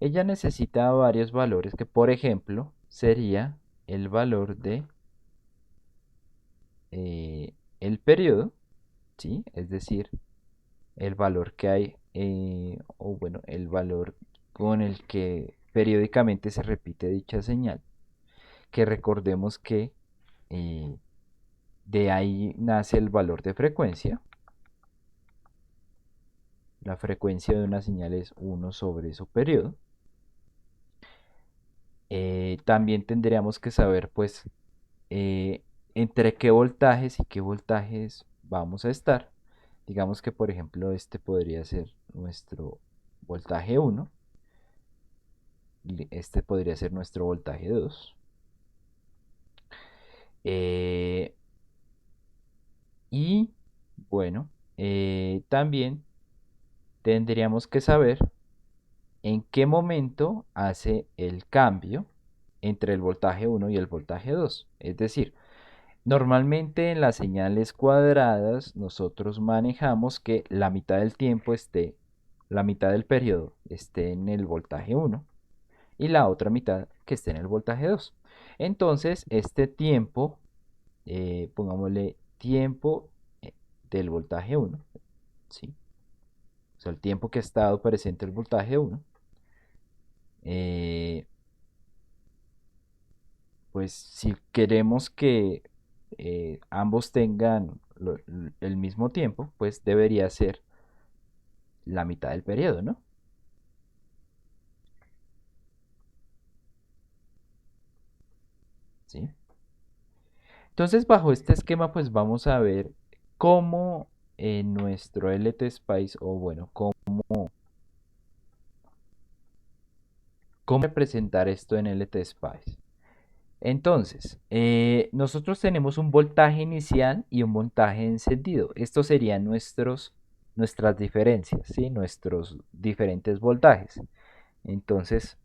ella necesita varios valores que, por ejemplo, sería el valor de el periodo, ¿sí? Es decir, el valor que hay, o bueno, el valor con el que periódicamente se repite dicha señal, que recordemos que eh, de ahí nace el valor de frecuencia. La frecuencia de una señal es 1 sobre su periodo. También tendríamos que saber, pues, eh, entre qué voltajes y qué voltajes vamos a estar. Digamos que, por ejemplo, este podría ser nuestro voltaje 1. Este podría ser nuestro voltaje 2. Eh, y bueno, también tendríamos que saber en qué momento hace el cambio entre el voltaje 1 y el voltaje 2. Es decir, normalmente en las señales cuadradas nosotros manejamos que la mitad del tiempo esté, la mitad del periodo esté en el voltaje 1 y la otra mitad que esté en el voltaje 2. Entonces, este tiempo, pongámosle tiempo del voltaje 1, ¿sí? O sea, el tiempo que ha estado presente el voltaje 1, eh, pues si queremos que ambos tengan el mismo tiempo, pues debería ser la mitad del periodo, ¿no? ¿Sí? Entonces, bajo este esquema, pues vamos a ver cómo en nuestro LTSpice, o bueno, cómo representar esto en LTSpice. Entonces, nosotros tenemos un voltaje inicial y un voltaje encendido. Estos serían nuestras diferencias, ¿sí? Nuestros diferentes voltajes. Entonces,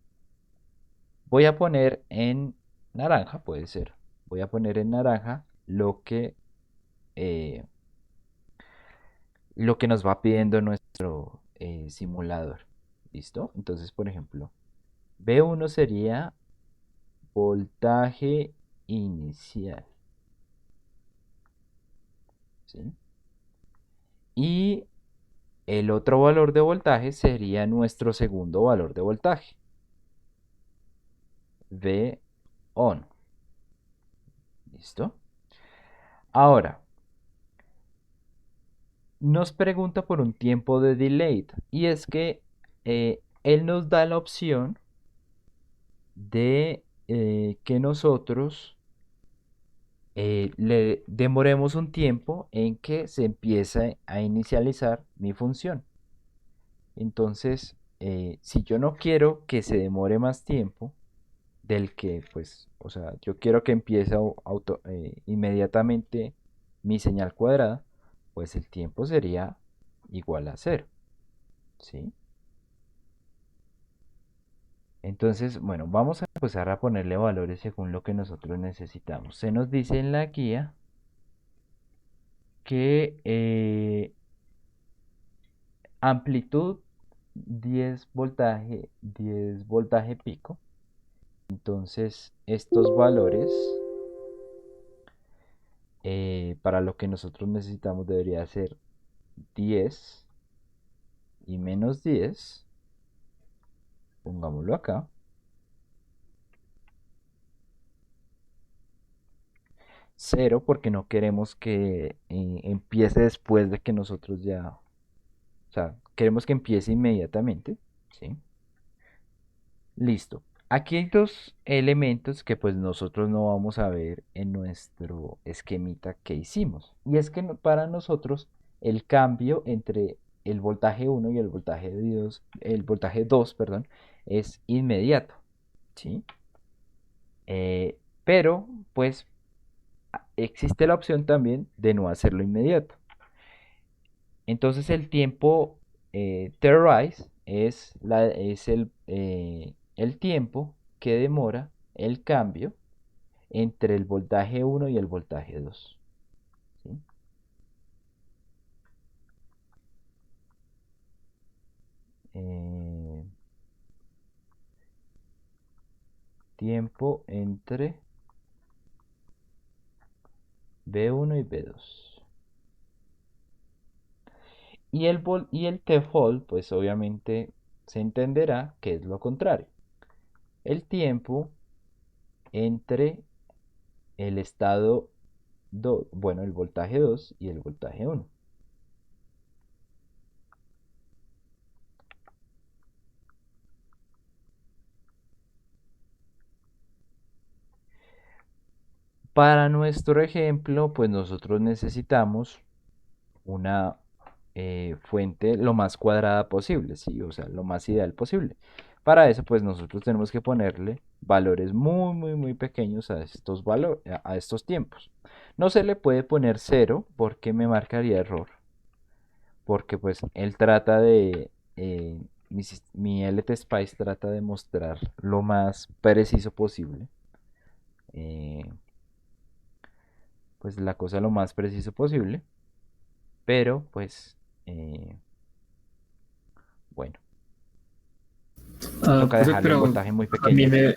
voy a poner en naranja, puede ser. Voy a poner en naranja eh, lo que nos va pidiendo nuestro simulador. ¿Listo? Entonces, por ejemplo, B1 sería voltaje inicial. ¿sí? Y el otro valor de voltaje sería nuestro segundo valor de voltaje, V on. ¿Listo? Ahora, nos pregunta por un tiempo de delay. Y es que él nos da la opción de que nosotros le demoremos un tiempo en que se empiece a inicializar mi función. Entonces, si yo no quiero que se demore más tiempo del que, pues, o sea, yo quiero que empiece inmediatamente mi señal cuadrada, pues el tiempo sería igual a cero, ¿sí? Entonces, bueno, vamos a empezar a ponerle valores según lo que nosotros necesitamos. Se nos dice en la guía que amplitud 10 voltaje pico. Entonces, estos valores para lo que nosotros necesitamos debería ser 10 y menos 10. Pongámoslo acá. 0 porque no queremos que empiece después de que nosotros ya, o sea, queremos que empiece inmediatamente, ¿sí? Listo. Aquí hay dos elementos que pues nosotros no vamos a ver en nuestro esquemita que hicimos. Y es que para nosotros el cambio entre el voltaje 1 y el voltaje 2, perdón, es inmediato, ¿sí? Pero pues existe la opción también de no hacerlo inmediato. Entonces el tiempo T-rise es el tiempo que demora el cambio entre el voltaje 1 y el voltaje 2. ¿Sí? Eh, tiempo entre B1 y B2. Y el T-hold, pues obviamente se entenderá que es lo contrario. El tiempo entre el estado 2, bueno, el voltaje 2 y el voltaje 1. Para nuestro ejemplo, pues nosotros necesitamos una fuente lo más cuadrada posible, ¿sí? O sea, lo más ideal posible. Para eso, pues nosotros tenemos que ponerle valores muy, muy, muy pequeños a estos a estos tiempos. No se le puede poner cero porque me marcaría error. Porque pues él trata de, mi LT Spice trata de mostrar lo más preciso posible. eh, pues la cosa lo más preciso posible. Pero pues, bueno, toca dejarle un Pero voltaje muy a mí pequeño.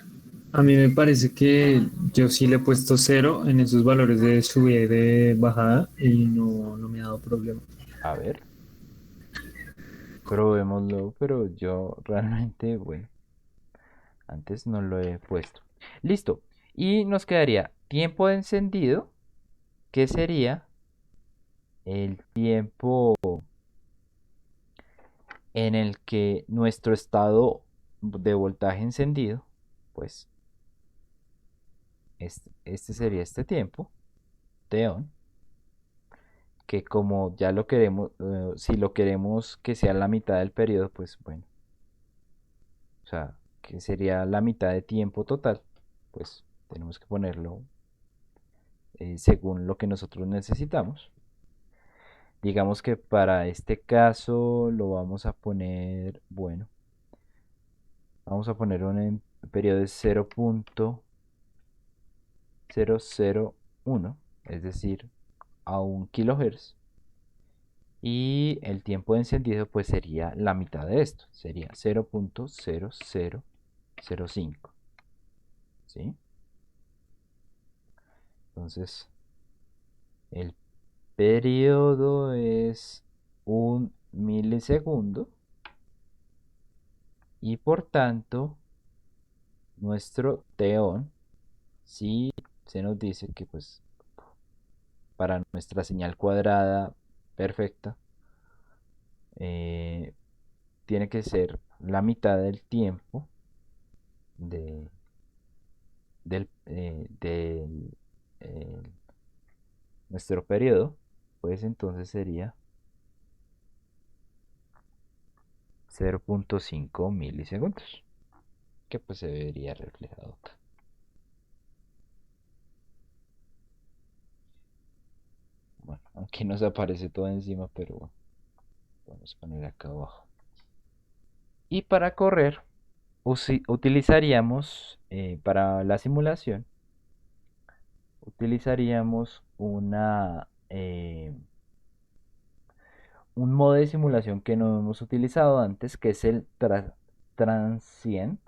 a mí me parece que yo sí le he puesto cero en esos valores de subida y de bajada y no me ha dado problema. A ver, probémoslo, pero yo realmente, bueno, antes no lo he puesto. Listo. Y nos quedaría tiempo de encendido, que sería el tiempo en el que nuestro estado de voltaje encendido, pues este sería este tiempo, T on, que como ya lo queremos, si lo queremos que sea la mitad del periodo, pues bueno, o sea, que sería la mitad de tiempo total, pues tenemos que ponerlo según lo que nosotros necesitamos. Digamos que para este caso lo vamos a poner, bueno, vamos a poner un periodo de 0.001, es decir, a 1 kHz. Y el tiempo de encendido pues sería la mitad de esto, sería 0.0005, ¿sí? Entonces el periodo es 1 milisegundo y por tanto nuestro teón, si se nos dice que pues para nuestra señal cuadrada perfecta eh, tiene que ser la mitad del tiempo de, del nuestro periodo, pues entonces sería 0.5 milisegundos, que pues se vería reflejado acá. Bueno, aunque nos aparece todo encima, pero bueno, vamos a poner acá abajo. Y para correr, utilizaríamos, para la simulación, utilizaríamos un modo de simulación que no hemos utilizado antes, que es el transient,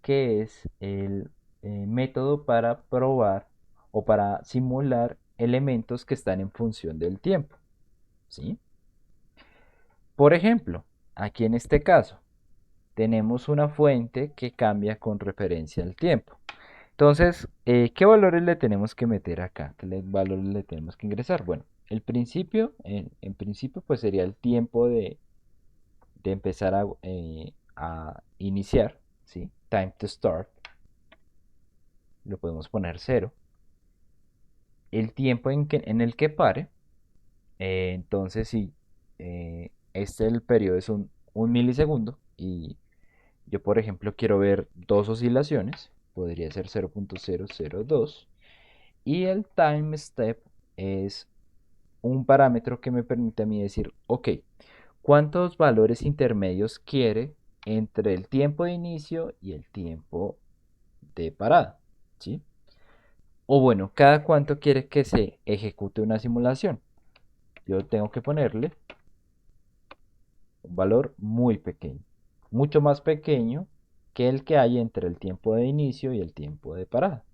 que es el método para probar o para simular elementos que están en función del tiempo, ¿sí? Por ejemplo, aquí en este caso, tenemos una fuente que cambia con referencia al tiempo. Entonces, ¿qué valores le tenemos que meter acá? ¿Qué valores le tenemos que ingresar? Bueno, el principio, en principio, pues sería el tiempo de empezar a iniciar, ¿sí? Time to start, lo podemos poner 0. El tiempo en el que pare, entonces si el periodo es un milisegundo y yo, por ejemplo, quiero ver dos oscilaciones, podría ser 0.002 y el time step es un parámetro que me permite a mí decir, ok, ¿cuántos valores intermedios quiere entre el tiempo de inicio y el tiempo de parada? ¿Sí? O bueno, ¿cada cuánto quiere que se ejecute una simulación? Yo tengo que ponerle un valor muy pequeño, mucho más pequeño que el que hay entre el tiempo de inicio y el tiempo de parada.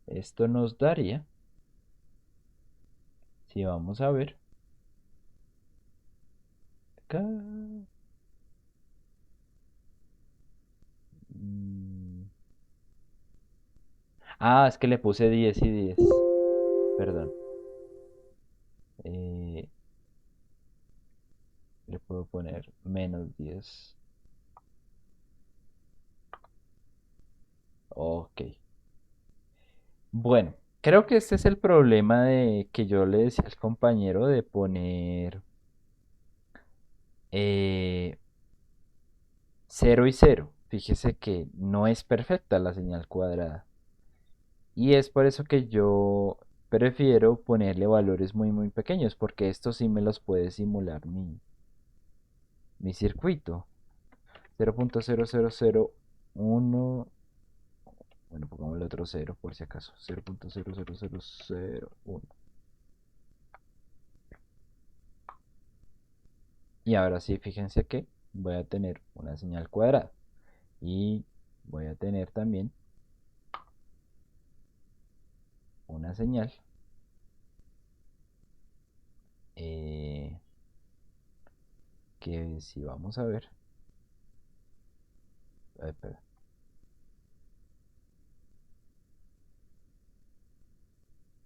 Esto nos daría, si vamos a ver, acá, mm, es que le puse 10 y 10, perdón. Eh, Le puedo poner -10. Ok. Bueno, creo que este es el problema de que yo le decía al compañero de poner eh, 0 y 0. Fíjese que no es perfecta la señal cuadrada. Y es por eso que yo prefiero ponerle valores muy muy pequeños, porque esto sí me los puede simular mi circuito. 0.0001. Bueno, pongamos el otro 0 por si acaso. 0.00001. Y ahora sí, fíjense que voy a tener una señal cuadrada. Y voy a tener también una señal eh, que si vamos a ver. Espera.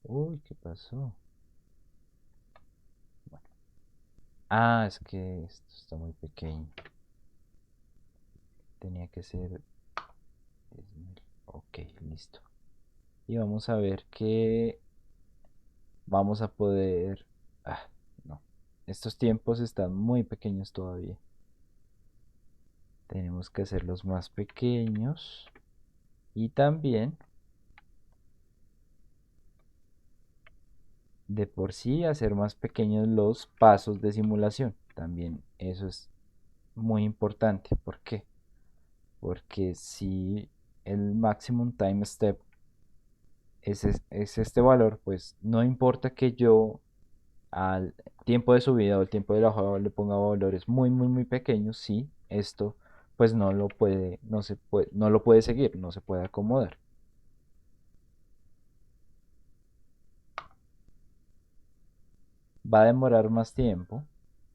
Uy, ¿qué pasó? Bueno. Es que esto está muy pequeño. Tenía que ser 10.000. Ok, listo. Y vamos a ver que vamos a poder... no. Estos tiempos están muy pequeños todavía. Tenemos que hacerlos más pequeños. Y también, de por sí, hacer más pequeños los pasos de simulación. También eso es muy importante. ¿Por qué? Porque si el maximum time step es este valor, pues no importa que yo al tiempo de subida o el tiempo de bajada le ponga valores muy muy muy pequeños, si esto pues no lo puede seguir, no se puede acomodar. va a demorar más tiempo,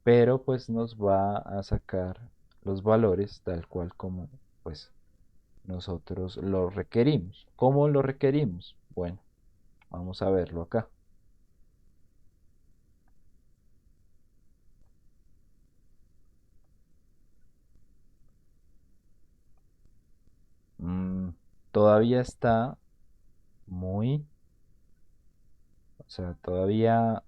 pero pues nos va a sacar los valores tal cual como pues nosotros lo requerimos. ¿Cómo lo requerimos? Bueno, vamos a verlo acá. Mm, todavía está muy, o sea, todavía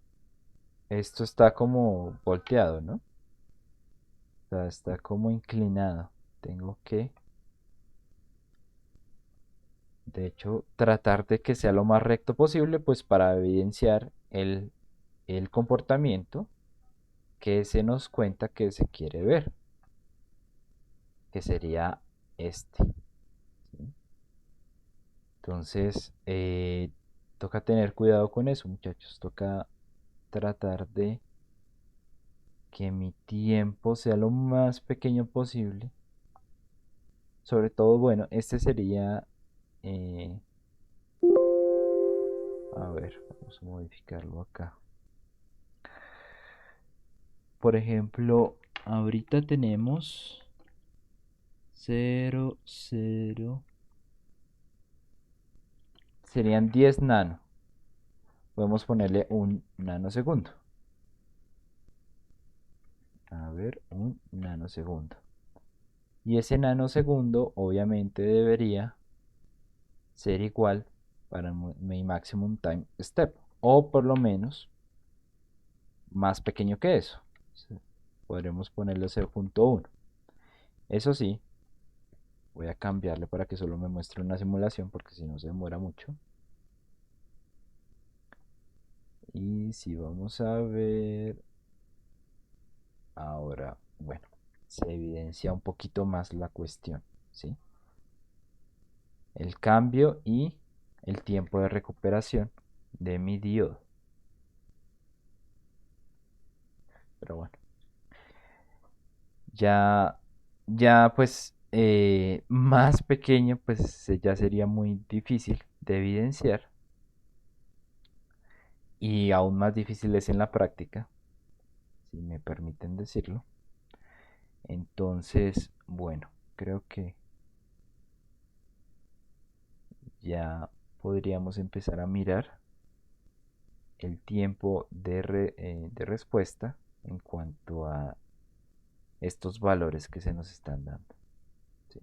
esto está como volteado, ¿no? O sea, está como inclinado. Tengo que, de hecho, tratar de que sea lo más recto posible, pues para evidenciar el comportamiento que se nos cuenta que se quiere ver, que sería este. ¿Sí? Entonces, toca tener cuidado con eso, muchachos. Toca tratar de que mi tiempo sea lo más pequeño posible. Sobre todo, bueno, este sería, eh, a ver, vamos a modificarlo acá. Por ejemplo, ahorita tenemos 0, 0, serían 10 nano. Podemos ponerle un nanosegundo. A ver, un nanosegundo. Y ese nanosegundo obviamente debería ser igual para mi maximum time step. O por lo menos más pequeño que eso. Podremos ponerle 0.1. Eso sí, voy a cambiarle para que solo me muestre una simulación porque si no se demora mucho. Y si vamos a ver ahora, bueno, se evidencia un poquito más la cuestión, ¿sí? El cambio y el tiempo de recuperación de mi diodo. Pero bueno, ya, ya pues más pequeño pues ya sería muy difícil de evidenciar y aún más difícil es en la práctica, si me permiten decirlo. Entonces, bueno, creo que ya podríamos empezar a mirar el tiempo de respuesta en cuanto a estos valores que se nos están dando. ¿Sí?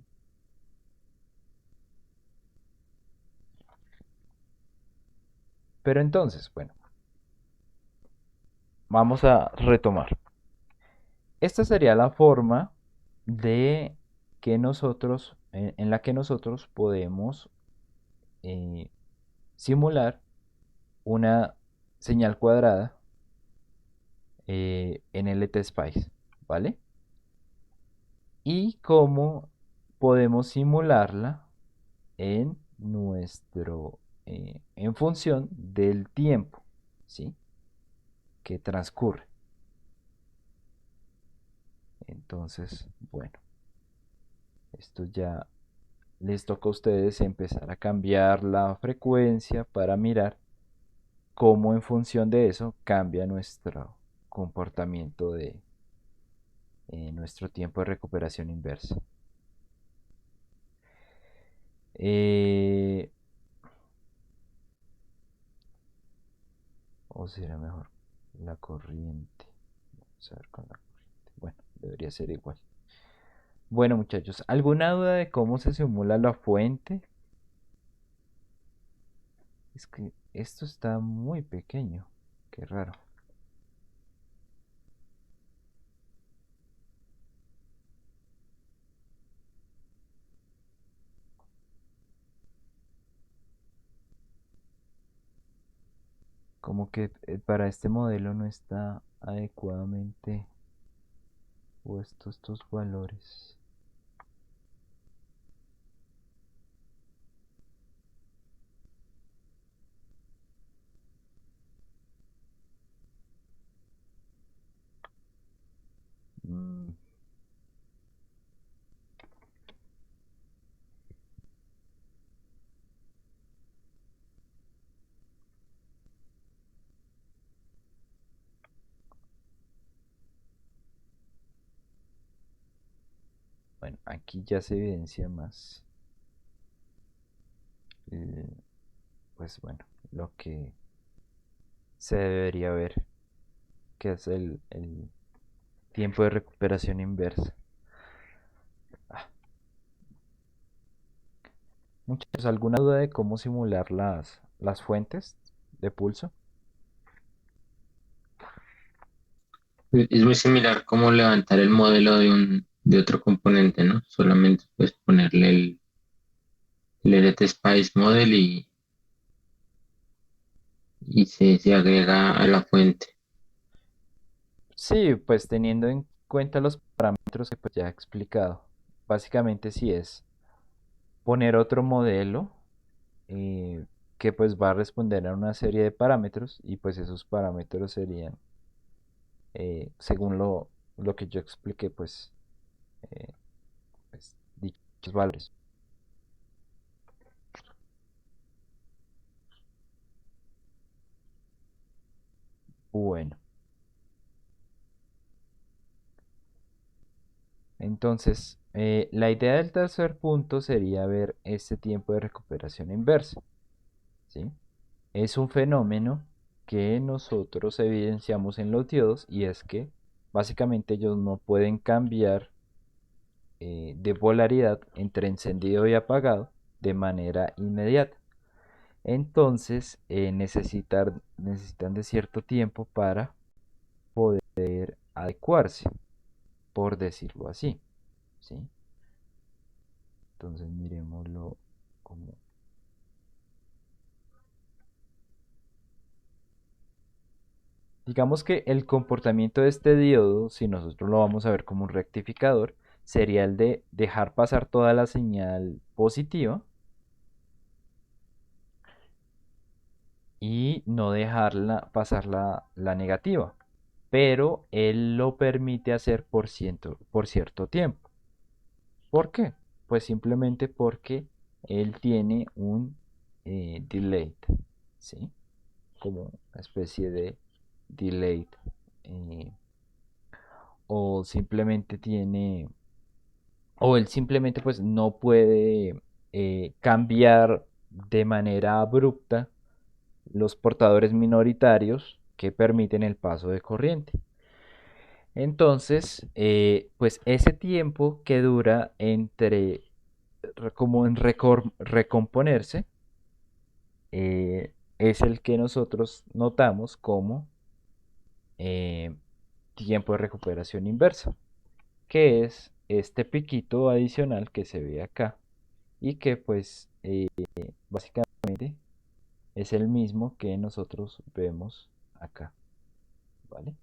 Pero entonces, bueno, vamos a retomar. Esta sería la forma de que nosotros, en la que nosotros podemos eh, simular una señal cuadrada en LTSpice, ¿vale? Y cómo podemos simularla en en función del tiempo, ¿sí? Que transcurre. Entonces, bueno, esto ya les toca a ustedes empezar a cambiar la frecuencia para mirar cómo en función de eso cambia nuestro comportamiento de nuestro tiempo de recuperación inversa. Eh, o será mejor la corriente. Vamos a ver con la corriente. Bueno, debería ser igual. Bueno, muchachos, ¿alguna duda de cómo se simula la fuente? Es que esto está muy pequeño. Qué raro. Como que para este modelo no está adecuadamente puestos estos valores. Mm, aquí ya se evidencia más, eh, pues bueno, lo que se debería ver, que es el tiempo de recuperación inversa. Ah, muchachos, ¿alguna duda de cómo simular las fuentes de pulso? Es muy similar como levantar el modelo de otro componente, ¿no? Solamente pues ponerle el LT Spice Model y se agrega a la fuente. Sí, pues teniendo en cuenta los parámetros que pues ya he explicado. Básicamente sí es poner otro modelo eh, que pues va a responder a una serie de parámetros y pues esos parámetros serían, según lo que yo expliqué, eh, pues, dichos valores. Bueno, entonces la idea del tercer punto sería ver este tiempo de recuperación inversa, ¿sí? Es un fenómeno que nosotros evidenciamos en los diodos y es que básicamente ellos no pueden cambiar de polaridad entre encendido y apagado de manera inmediata. Entonces necesitan de cierto tiempo para poder adecuarse, por decirlo así, ¿sí? Entonces miremoslo como... Digamos que el comportamiento de este diodo, si nosotros lo vamos a ver como un rectificador, sería el de dejar pasar toda la señal positiva y no dejarla pasar la negativa. Pero él lo permite hacer por cierto tiempo. ¿Por qué? Pues simplemente porque él tiene un delay, ¿sí? Como una especie de delay. eh, o simplemente tiene, o él simplemente pues no puede cambiar de manera abrupta los portadores minoritarios que permiten el paso de corriente. Entonces, pues ese tiempo que dura entre como en recomponerse es el que nosotros notamos como eh, tiempo de recuperación inversa, que es este piquito adicional que se ve acá y que pues básicamente es el mismo que nosotros vemos acá, ¿vale?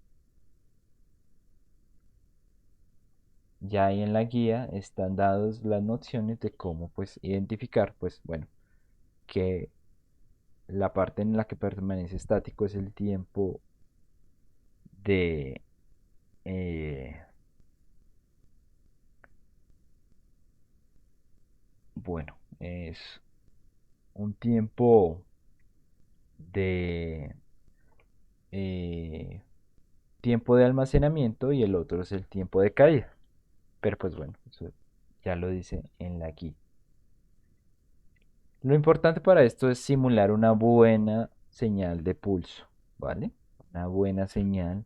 Ya ahí en la guía están dadas las nociones de cómo pues identificar pues bueno que la parte en la que permanece estático es el tiempo de eh, bueno es un tiempo de eh, tiempo de almacenamiento y el otro es el tiempo de caída. Pero pues bueno, eso ya lo dice en la guía. Lo importante para esto es simular una buena señal de pulso, ¿vale? Una buena señal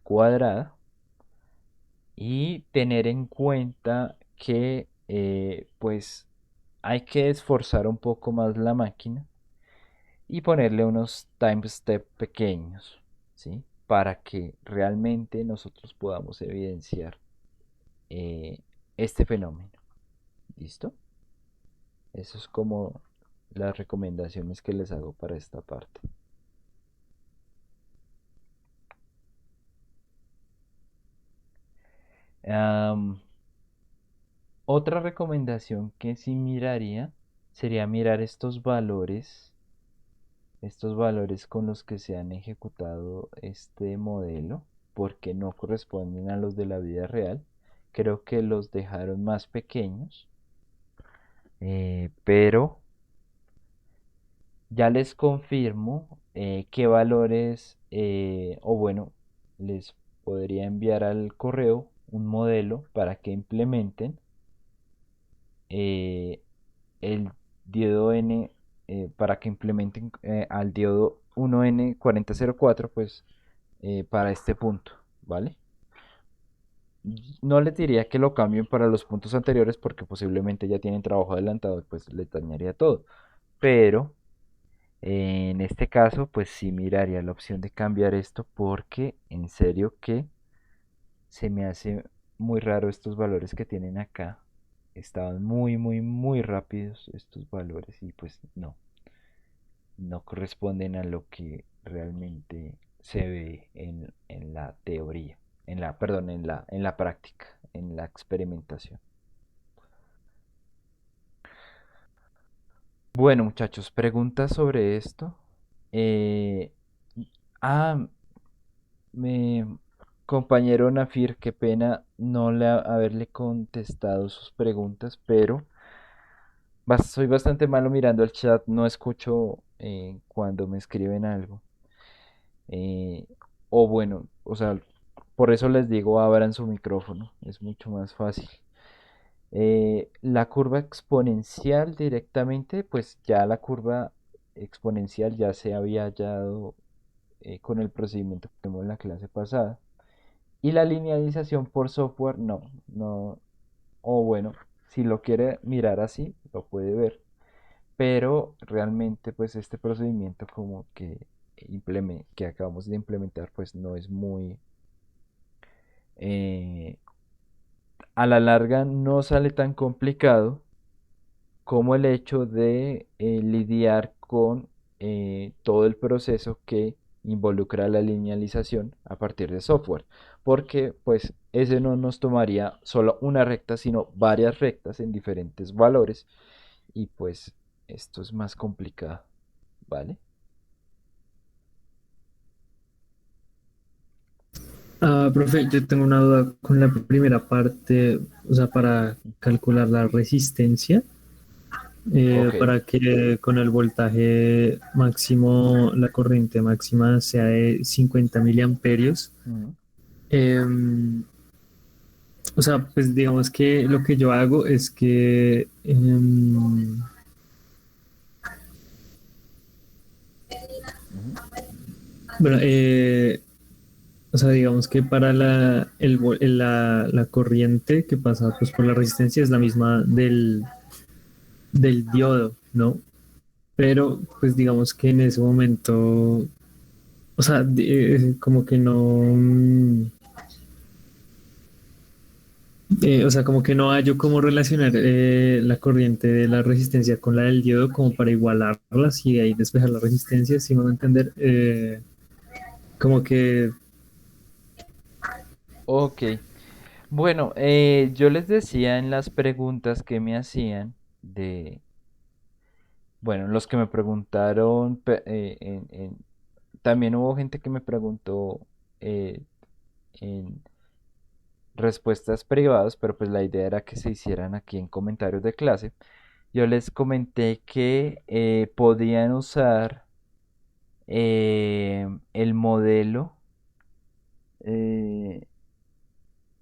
cuadrada y tener en cuenta que pues hay que esforzar un poco más la máquina y ponerle unos time step pequeños, ¿sí? Para que realmente nosotros podamos evidenciar eh, este fenómeno. ¿Listo? Eso es como las recomendaciones que les hago para esta parte. Am, Otra recomendación que sí miraría sería mirar estos valores con los que se han ejecutado este modelo, porque no corresponden a los de la vida real. Creo que los dejaron más pequeños, pero ya les confirmo qué valores, o bueno, les podría enviar al correo un modelo para que implementen eh, el diodo N, para que implementen al diodo 1N4004, pues para este punto, ¿vale? No les diría que lo cambien para los puntos anteriores porque posiblemente ya tienen trabajo adelantado y pues les dañaría todo. Pero en este caso, pues sí miraría la opción de cambiar esto porque en serio que se me hace muy raro estos valores que tienen acá. Estaban muy, muy, muy rápidos estos valores y pues no corresponden a lo que realmente se ve en la teoría, perdón, en la práctica, en la experimentación. Bueno, muchachos, preguntas sobre esto. Eh, ah, me, compañero Nafir, qué pena no haberle contestado sus preguntas, pero soy bastante malo mirando el chat, no escucho cuando me escriben algo. Eh, o bueno, o sea, por eso les digo, abran su micrófono, es mucho más fácil. La curva exponencial directamente, pues ya la curva exponencial ya se había hallado con el procedimiento que vimos en la clase pasada. Y la linealización por software, no, o bueno, si lo quiere mirar así, lo puede ver. Pero realmente, pues este procedimiento como que acabamos de implementar, pues no es muy, eh, a la larga no sale tan complicado como el hecho de lidiar con todo el proceso que involucra la linealización a partir de software, porque pues ese no nos tomaría solo una recta, sino varias rectas en diferentes valores y pues esto es más complicado, ¿vale? Ah, profe, yo tengo una duda con la primera parte, o sea, para calcular la resistencia, Ok. para que con el voltaje máximo, la corriente máxima sea de 50 miliamperios. Ujú, Em, o sea, pues digamos que lo que yo hago es que, ujú. bueno, o sea, digamos que para la corriente que pasa pues, por la resistencia es la misma del diodo, ¿no? Pero pues digamos que en ese momento, o sea, como que no, o sea, como que no hallo cómo relacionar la corriente de la resistencia con la del diodo como para igualarlas y de ahí despejar la resistencia, si me van a entender, como que, Ok. Bueno, yo les decía en las preguntas que me hacían bueno, los que me preguntaron, también hubo gente que me preguntó eh, en respuestas privadas, pero pues la idea era que se hicieran aquí en comentarios de clase. Yo les comenté que podían usar el modelo, eh,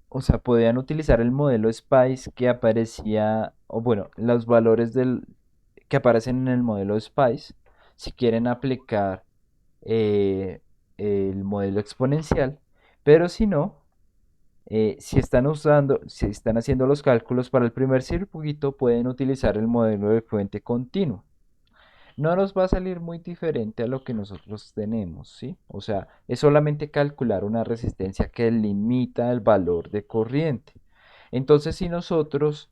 o sea, podían utilizar el modelo SPICE que aparecía, o bueno, los valores que aparecen en el modelo SPICE, si quieren aplicar eh, el modelo exponencial, pero si no, si están haciendo los cálculos para el primer circuito, pueden utilizar el modelo de fuente continuo. No nos va a salir muy diferente a lo que nosotros tenemos, ¿sí? O sea, es solamente calcular una resistencia que limita el valor de corriente. Entonces, si nosotros,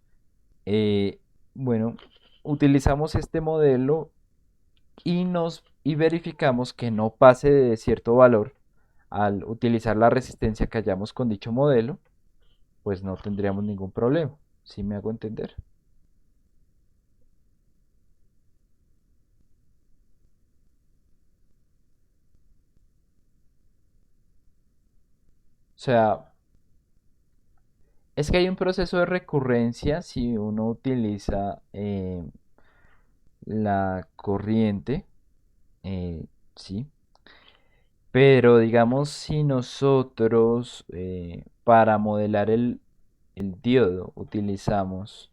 eh, bueno, utilizamos este modelo y verificamos que no pase de cierto valor al utilizar la resistencia que hayamos con dicho modelo, pues no tendríamos ningún problema. ¿Sí me hago entender? O sea, es que hay un proceso de recurrencia si uno utiliza la corriente, sí. Pero digamos, si nosotros para modelar el diodo utilizamos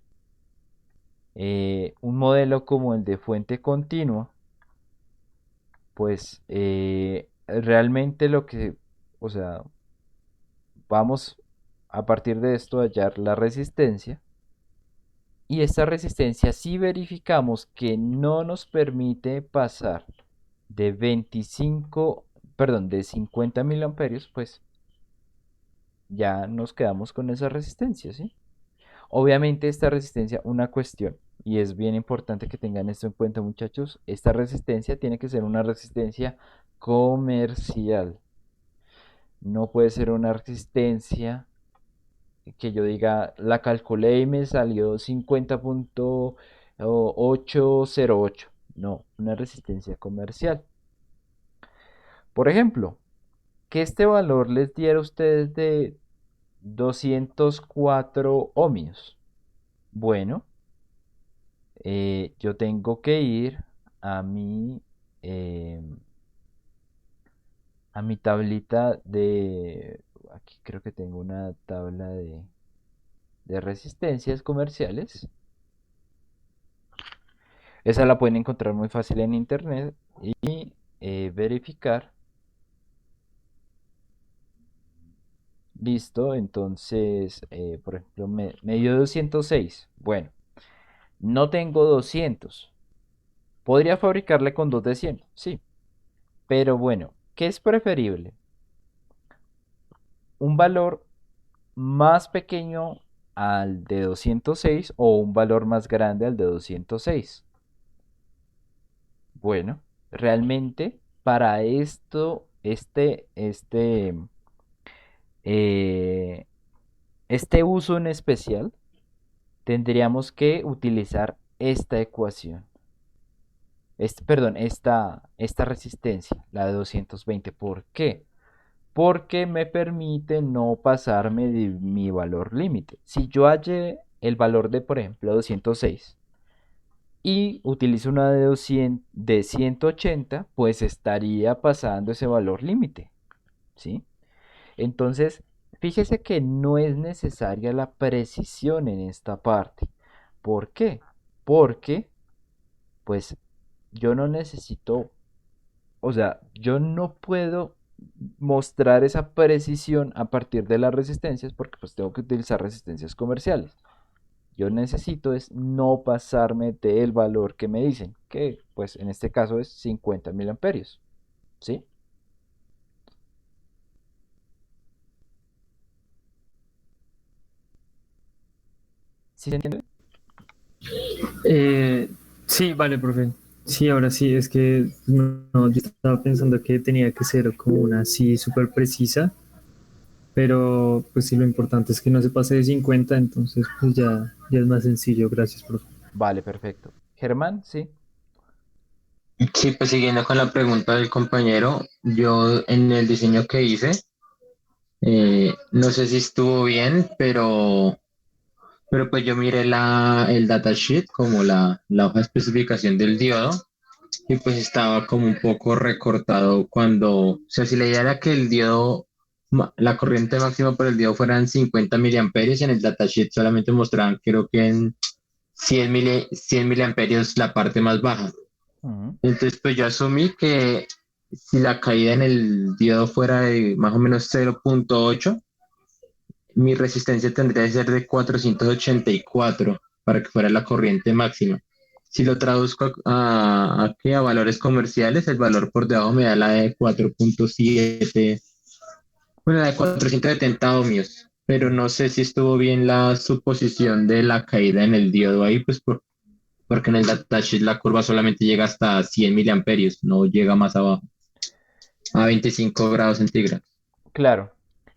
Un modelo como el de fuente continua, pues realmente o sea, vamos a partir de esto a hallar la resistencia. Y esta resistencia, si verificamos que no nos permite pasar de 25, perdón, de 50 miliamperios, pues ya nos quedamos con esa resistencia, ¿sí? Obviamente esta resistencia, una cuestión, y es bien importante que tengan esto en cuenta, muchachos, esta resistencia tiene que ser una resistencia comercial. No puede ser una resistencia que yo diga, la calculé y me salió 50.808. No, una resistencia comercial. Por ejemplo, que este valor les diera a ustedes de 204 ohmios. Bueno, yo tengo que ir a eh, a mi tablita de... Aquí creo que tengo una tabla de resistencias comerciales. Esa la pueden encontrar muy fácil en internet y verificar. Listo, entonces, por ejemplo, me dio 206. Bueno, no tengo 200. Podría fabricarle con 2 de 100, sí. Pero bueno, ¿qué es preferible? ¿Un valor más pequeño al de 206 o un valor más grande al de 206? Bueno, realmente para esto, eh, este uso en especial, tendríamos que utilizar esta ecuación. Perdón, esta resistencia, la de 220. ¿Por qué? Porque me permite no pasarme de mi valor límite. Si yo hallé el valor de, por ejemplo, 206 y utilizo una de 180, pues estaría pasando ese valor límite, ¿sí? Entonces, fíjese que no es necesaria la precisión en esta parte. ¿Por qué? Porque, pues, yo no necesito, o sea, yo no puedo mostrar esa precisión a partir de las resistencias porque pues tengo que utilizar resistencias comerciales. Yo necesito es no pasarme del valor que me dicen, que pues en este caso es 50 mil amperios, ¿sí? ¿Sí se entiende? Eh, sí, vale, profe. Sí, ahora sí, es que no, yo estaba pensando que tenía que ser como una así súper precisa, pero pues sí, lo importante es que no se pase de 50, entonces pues ya es más sencillo. Gracias, profe. Vale, perfecto. Germán, sí. Sí, pues siguiendo con la pregunta del compañero, yo en el diseño que hice, no sé si estuvo bien, pero pues yo miré el datasheet como la hoja de especificación del diodo y pues estaba como un poco recortado o sea, si la idea era que el diodo, la corriente máxima por el diodo fueran 50 miliamperios, en el datasheet solamente mostraban creo que en 100 miliamperios la parte más baja. Ujú. Entonces, pues yo asumí que si la caída en el diodo fuera de más o menos 0.8, mi resistencia tendría que ser de 484 para que fuera la corriente máxima. Si lo traduzco a valores comerciales, el valor por debajo me da la de 4.7, bueno, la de 470 ohmios, pero no sé si estuvo bien la suposición de la caída en el diodo ahí, pues porque en el datasheet la curva solamente llega hasta 100 miliamperios, no llega más abajo, a 25 grados centígrados. Claro.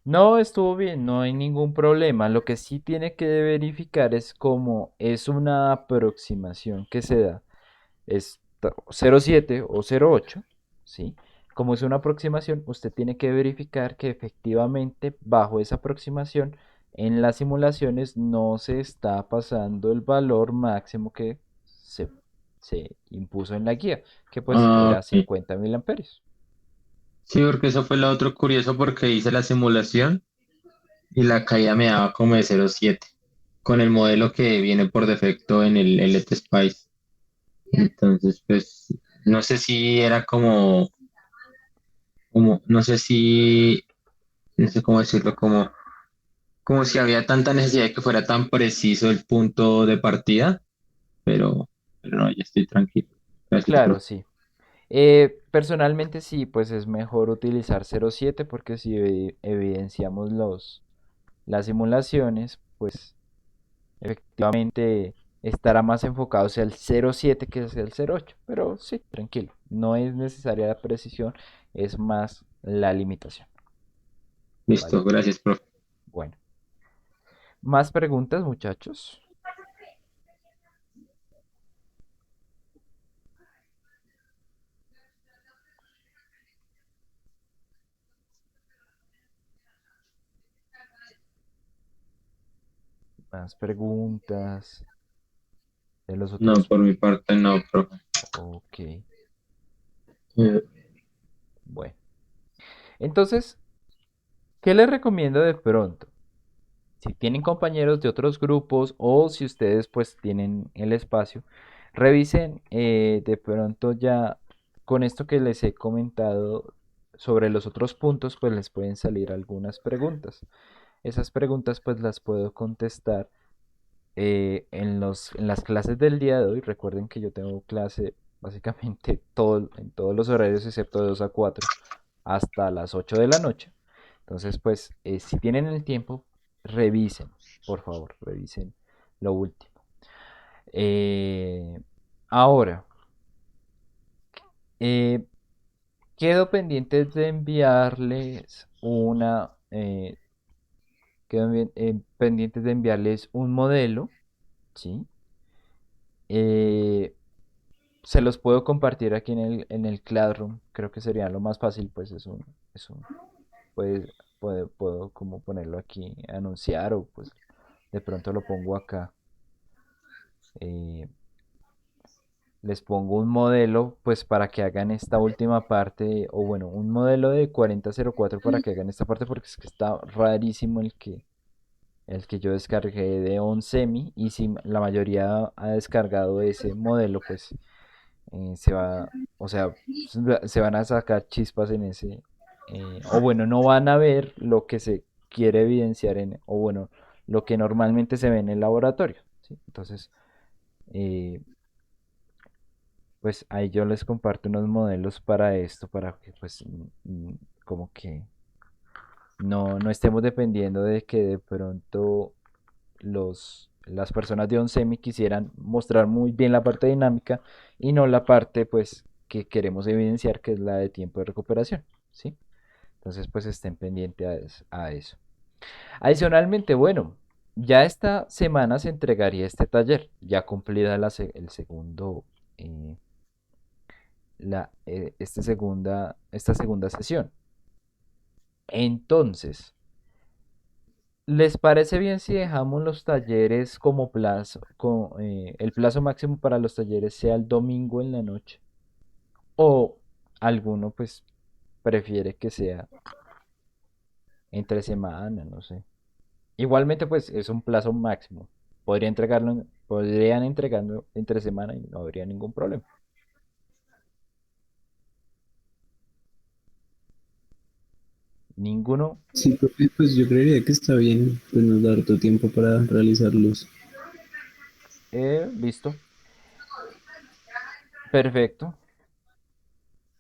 No estuvo bien, no hay ningún problema. Lo que sí tiene que verificar es cómo es una aproximación que se da. Es 0,7 o 0,8, ¿sí? Como es una aproximación, usted tiene que verificar que efectivamente bajo esa aproximación en las simulaciones no se está pasando el valor máximo que se, se impuso en la guía, que pues Ah, era ok. 50 mil amperios. Sí, porque eso fue lo otro curioso porque hice la simulación y la caída me daba como de 0.7. con el modelo que viene por defecto en el LT Spice. Entonces, pues, no sé si era no sé si, no sé cómo decirlo, como si había tanta necesidad de que fuera tan preciso el punto de partida, pero no, ya estoy tranquilo. Gracias, Claro, profe. sí. Personalmente sí, pues es mejor utilizar 0.7 porque si evidenciamos las simulaciones, pues efectivamente estará más enfocado hacia el 0.7 que hacia el 0.8. Pero sí, tranquilo, no es necesaria la precisión, es más la limitación, ¿vale? Listo, gracias, profe. Bueno, ¿más preguntas, muchachos? ¿Más preguntas de los No, otros? por mi parte no, profe. Ok, Eh, bueno. Entonces, ¿qué les recomiendo de pronto? Si tienen compañeros de otros grupos o si ustedes pues tienen el espacio, revisen de pronto ya con esto que les he comentado sobre los otros puntos, pues les pueden salir algunas preguntas. Esas preguntas pues las puedo contestar en las clases del día de hoy. Recuerden que yo tengo clase básicamente en todos los horarios excepto de 2 a 4 hasta las 8 de la noche. Entonces, pues, si tienen el tiempo, revisen, por favor, revisen lo último. Eh, ahora, eh, quedo pendiente de enviarles pendientes de enviarles un modelo, ¿sí? Eh, se los puedo compartir aquí en el Classroom, creo que sería lo más fácil, pues es un, pues, puedo como ponerlo aquí, anunciar o pues de pronto lo pongo acá. eh, Les pongo un modelo pues para que hagan esta última parte o bueno, un modelo de 4004 para que hagan esta parte porque es que está rarísimo el que yo descargué de OnSemi y si la mayoría ha descargado ese modelo pues se va, o sea, se van a sacar chispas en ese, o bueno, no van a ver lo que se quiere evidenciar o bueno, lo que normalmente se ve en el laboratorio, ¿sí? Entonces, eh, pues ahí yo les comparto unos modelos para esto, para que pues como que no estemos dependiendo de que de pronto las personas de OnSemi quisieran mostrar muy bien la parte dinámica y no la parte pues que queremos evidenciar que es la de tiempo de recuperación, ¿sí? Entonces pues estén pendientes a eso. Adicionalmente, bueno, ya esta semana se entregaría este taller, ya cumplida el segundo, eh, esta segunda sesión. Entonces, ¿les parece bien si dejamos los talleres como el plazo máximo para los talleres sea el domingo en la noche? ¿O alguno pues prefiere que sea entre semana? No sé. Igualmente pues es un plazo máximo. Podrían entregarlo entre semana y no habría ningún problema. Ninguno. Sí, profe, pues yo creería que está bien, pues nos da harto tiempo para realizarlos. Listo. Perfecto.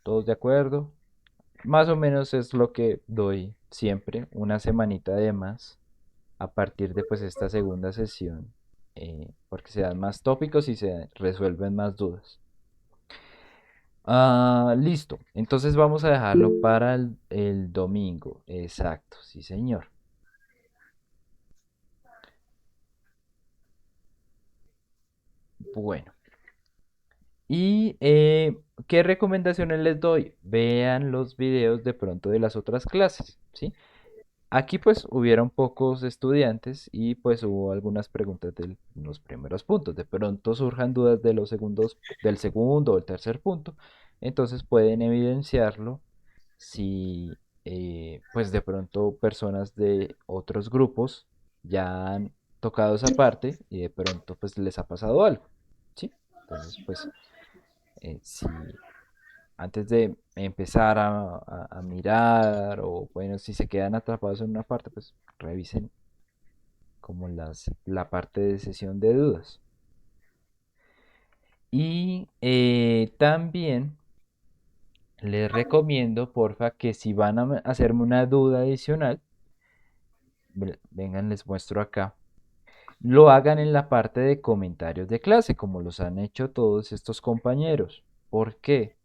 Todos de acuerdo. Más o menos es lo que doy siempre, una semanita de más a partir de pues esta segunda sesión, porque se dan más tópicos y se resuelven más dudas. Listo, entonces vamos a dejarlo para el domingo, exacto, sí señor. Bueno, y ¿qué recomendaciones les doy? Vean los videos de pronto de las otras clases, ¿sí? Aquí pues hubieron pocos estudiantes y pues hubo algunas preguntas de los primeros puntos. De pronto surjan dudas de los segundos, del segundo o el tercer punto. Entonces pueden evidenciarlo si pues de pronto personas de otros grupos ya han tocado esa parte y de pronto pues les ha pasado algo, ¿sí? Entonces pues si antes de empezar a mirar o bueno, si se quedan atrapados en una parte, pues revisen como la parte de sesión de dudas. Y también les recomiendo, porfa, que si van a hacerme una duda adicional, vengan, les muestro acá, lo hagan en la parte de comentarios de clase, como los han hecho todos estos compañeros. ¿Por qué?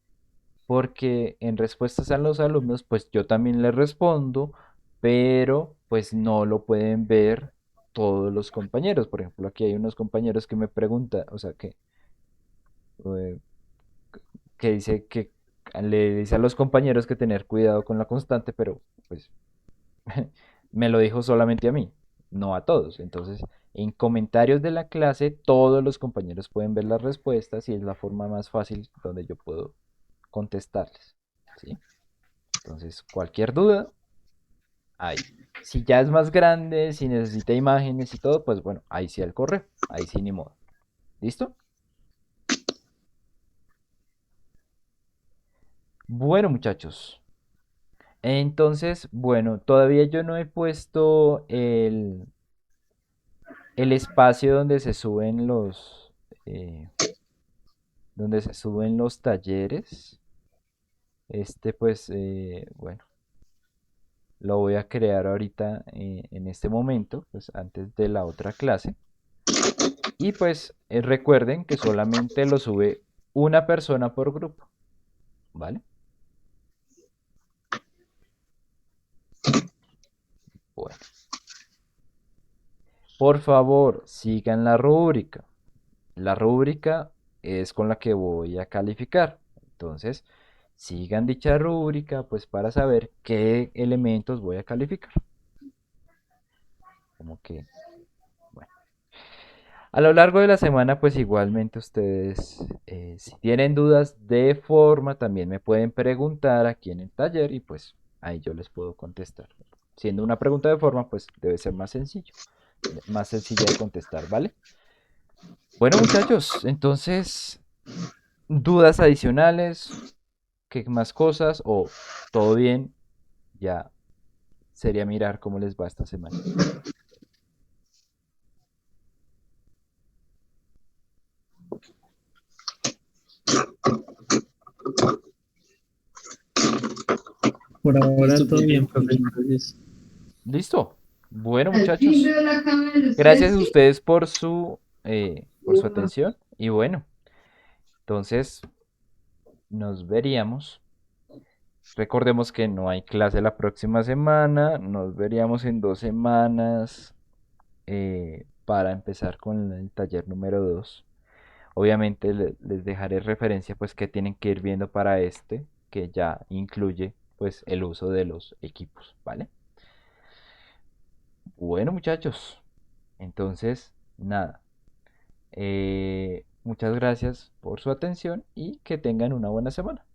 Porque en respuestas a los alumnos, pues yo también les respondo, pero pues no lo pueden ver todos los compañeros. Por ejemplo, aquí hay unos compañeros que me preguntan, o sea, eh, que dice que le dice a los compañeros que tener cuidado con la constante, pero pues me lo dijo solamente a mí, no a todos. Entonces, en comentarios de la clase, todos los compañeros pueden ver las respuestas y es la forma más fácil donde yo puedo contestarles, ¿sí? Entonces, cualquier duda, ahí. Si ya es más grande, si necesita imágenes y todo, pues bueno, ahí sí al correo, ahí sí ni modo. ¿Listo? Bueno, muchachos. Entonces, bueno, todavía yo no he puesto el espacio donde se suben los talleres. Pues, bueno, lo voy a crear ahorita en este momento, pues antes de la otra clase. Y pues recuerden que solamente lo sube una persona por grupo, ¿vale? Bueno, por favor, sigan la rúbrica. La rúbrica es con la que voy a calificar. Entonces, sigan dicha rúbrica pues para saber qué elementos voy a calificar. Como que, bueno. A lo largo de la semana, pues igualmente ustedes, si tienen dudas de forma, también me pueden preguntar aquí en el taller y pues ahí yo les puedo contestar. Siendo una pregunta de forma, pues debe ser más sencillo, más sencilla de contestar, ¿vale? Bueno, muchachos, entonces, dudas adicionales, ¿qué más cosas? O todo bien, ya sería mirar cómo les va esta semana. Por ahora Listo, todo profe. bien, profe. Muchas gracias. ¿Listo? Bueno, Al timbre muchachos, de la cama de los gracias tres, a ¿sí? ustedes por su atención y bueno, entonces nos veríamos. Recordemos que no hay clase la próxima semana, nos veríamos en 2 semanas para empezar con el taller número 2. Obviamente les dejaré referencia pues que tienen que ir viendo para que ya incluye pues el uso de los equipos, ¿vale? Bueno, muchachos, entonces nada, muchas gracias por su atención y que tengan una buena semana.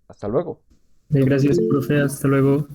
Hasta luego. Gracias, profe. Hasta luego.